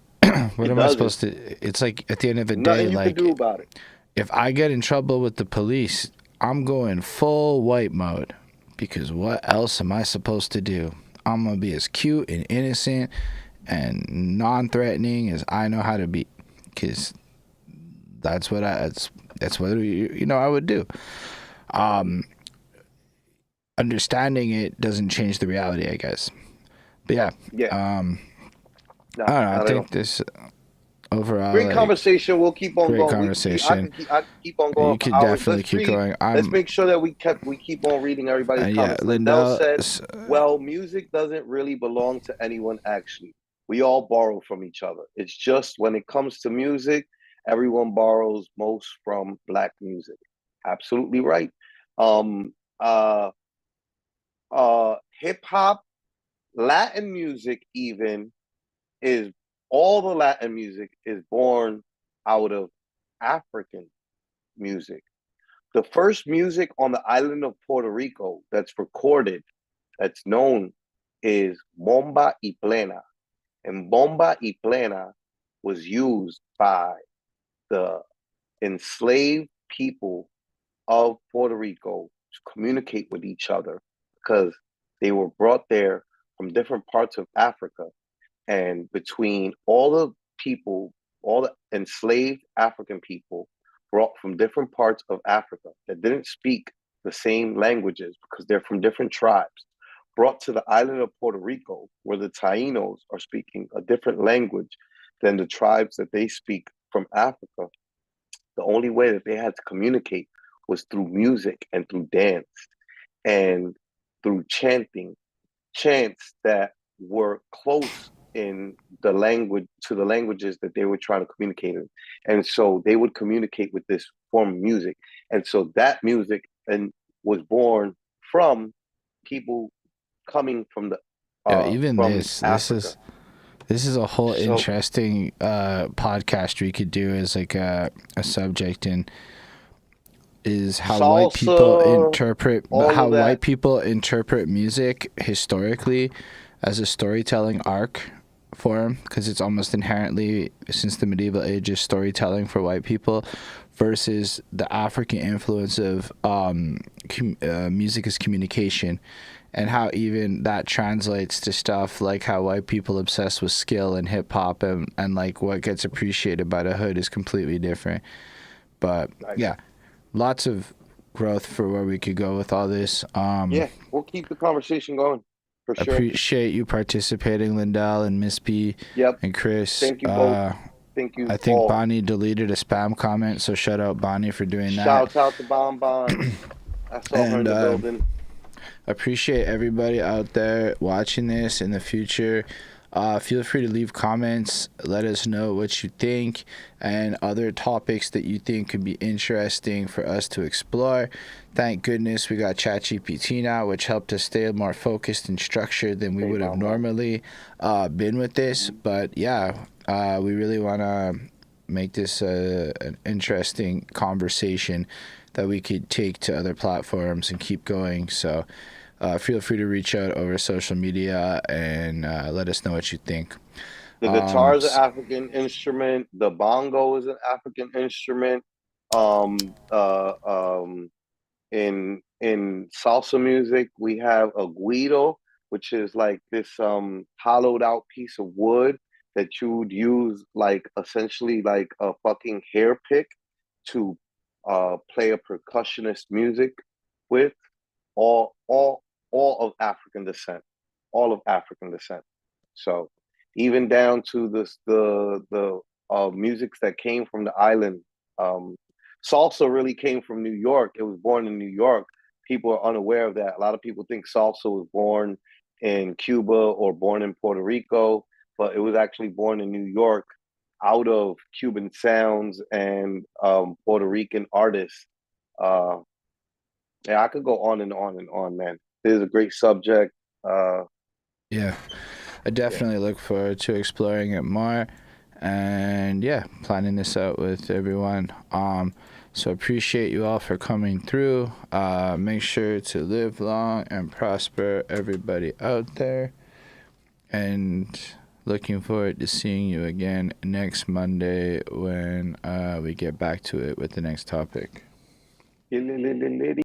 What am I supposed to? It's like at the end of the day,
nothing you
like
can do about it.
If I get in trouble with the police, I'm going full white mode because what else am I supposed to do? I'm gonna be as cute and innocent and non-threatening as I know how to be, because that's what I would do. Understanding it doesn't change the reality, I guess. But yeah.
No,
I don't know. I think this overall
great conversation. We'll keep on going.
Conversation.
I can keep on going.
You could definitely keep going.
Let's make sure that we keep on reading everybody's comments. Lindell said, "Well, music doesn't really belong to anyone. Actually, we all borrow from each other. It's just when it comes to music, everyone borrows most from black music." Absolutely right. Hip hop, Latin music, even is all the Latin music is born out of African music. The first music on the island of Puerto Rico that's recorded, that's known, is Bomba y Plena. And Bomba y Plena was used by the enslaved people of Puerto Rico to communicate with each other because they were brought there from different parts of Africa. And between all the people, all the enslaved African people brought from different parts of Africa that didn't speak the same languages because they're from different tribes, brought to the island of Puerto Rico, where the Tainos are speaking a different language than the tribes that they speak from Africa. The only way that they had to communicate was through music and through dance and through chanting, chants that were close in the language to the languages that they were trying to communicate in. And so they would communicate with this form of music. And so that music was born from people coming from the
this is a whole interesting podcast we could do as like a subject, and is how white people interpret music historically as a storytelling arc form, because it's almost inherently, since the medieval ages, storytelling for white people, versus the African influence of music as communication, and how even that translates to stuff like how white people obsess with skill and hip hop, and like what gets appreciated by the hood is completely different. But yeah, lots of growth for where we could go with all this.
Yeah, we'll keep the conversation going for sure.
Appreciate you participating, Lindell and Miss B.
Yep.
And Chris.
Thank you both. Thank you.
I think
all.
Bonnie deleted a spam comment, so shout out Bonnie for doing that.
Shouts out to Bon. I saw her in the building.
Appreciate everybody out there watching this in the future. Feel free to leave comments. Let us know what you think and other topics that you think could be interesting for us to explore. Thank goodness we got ChatGPT now, which helped us stay more focused and structured than we would have normally been with this. But yeah, we really want to make this an interesting conversation that we could take to other platforms and keep going. So feel free to reach out over social media and let us know what you think.
The guitar is an African instrument. The bongo is an African instrument. In salsa music, we have a guido, which is like this hollowed out piece of wood that you would use like essentially like a fucking hair pick to play a percussionist music with. All of African descent, So even down to the musics that came from the island. Salsa really came from New York. It was born in New York. People are unaware of that. A lot of people think salsa was born in Cuba or born in Puerto Rico, but it was actually born in New York out of Cuban sounds and Puerto Rican artists. Yeah, I could go on and on and on, man. This is a great subject.
Yeah, I definitely look forward to exploring it more and planning this out with everyone. So appreciate you all for coming through. Make sure to live long and prosper, everybody out there. And looking forward to seeing you again next Monday when we get back to it with the next topic.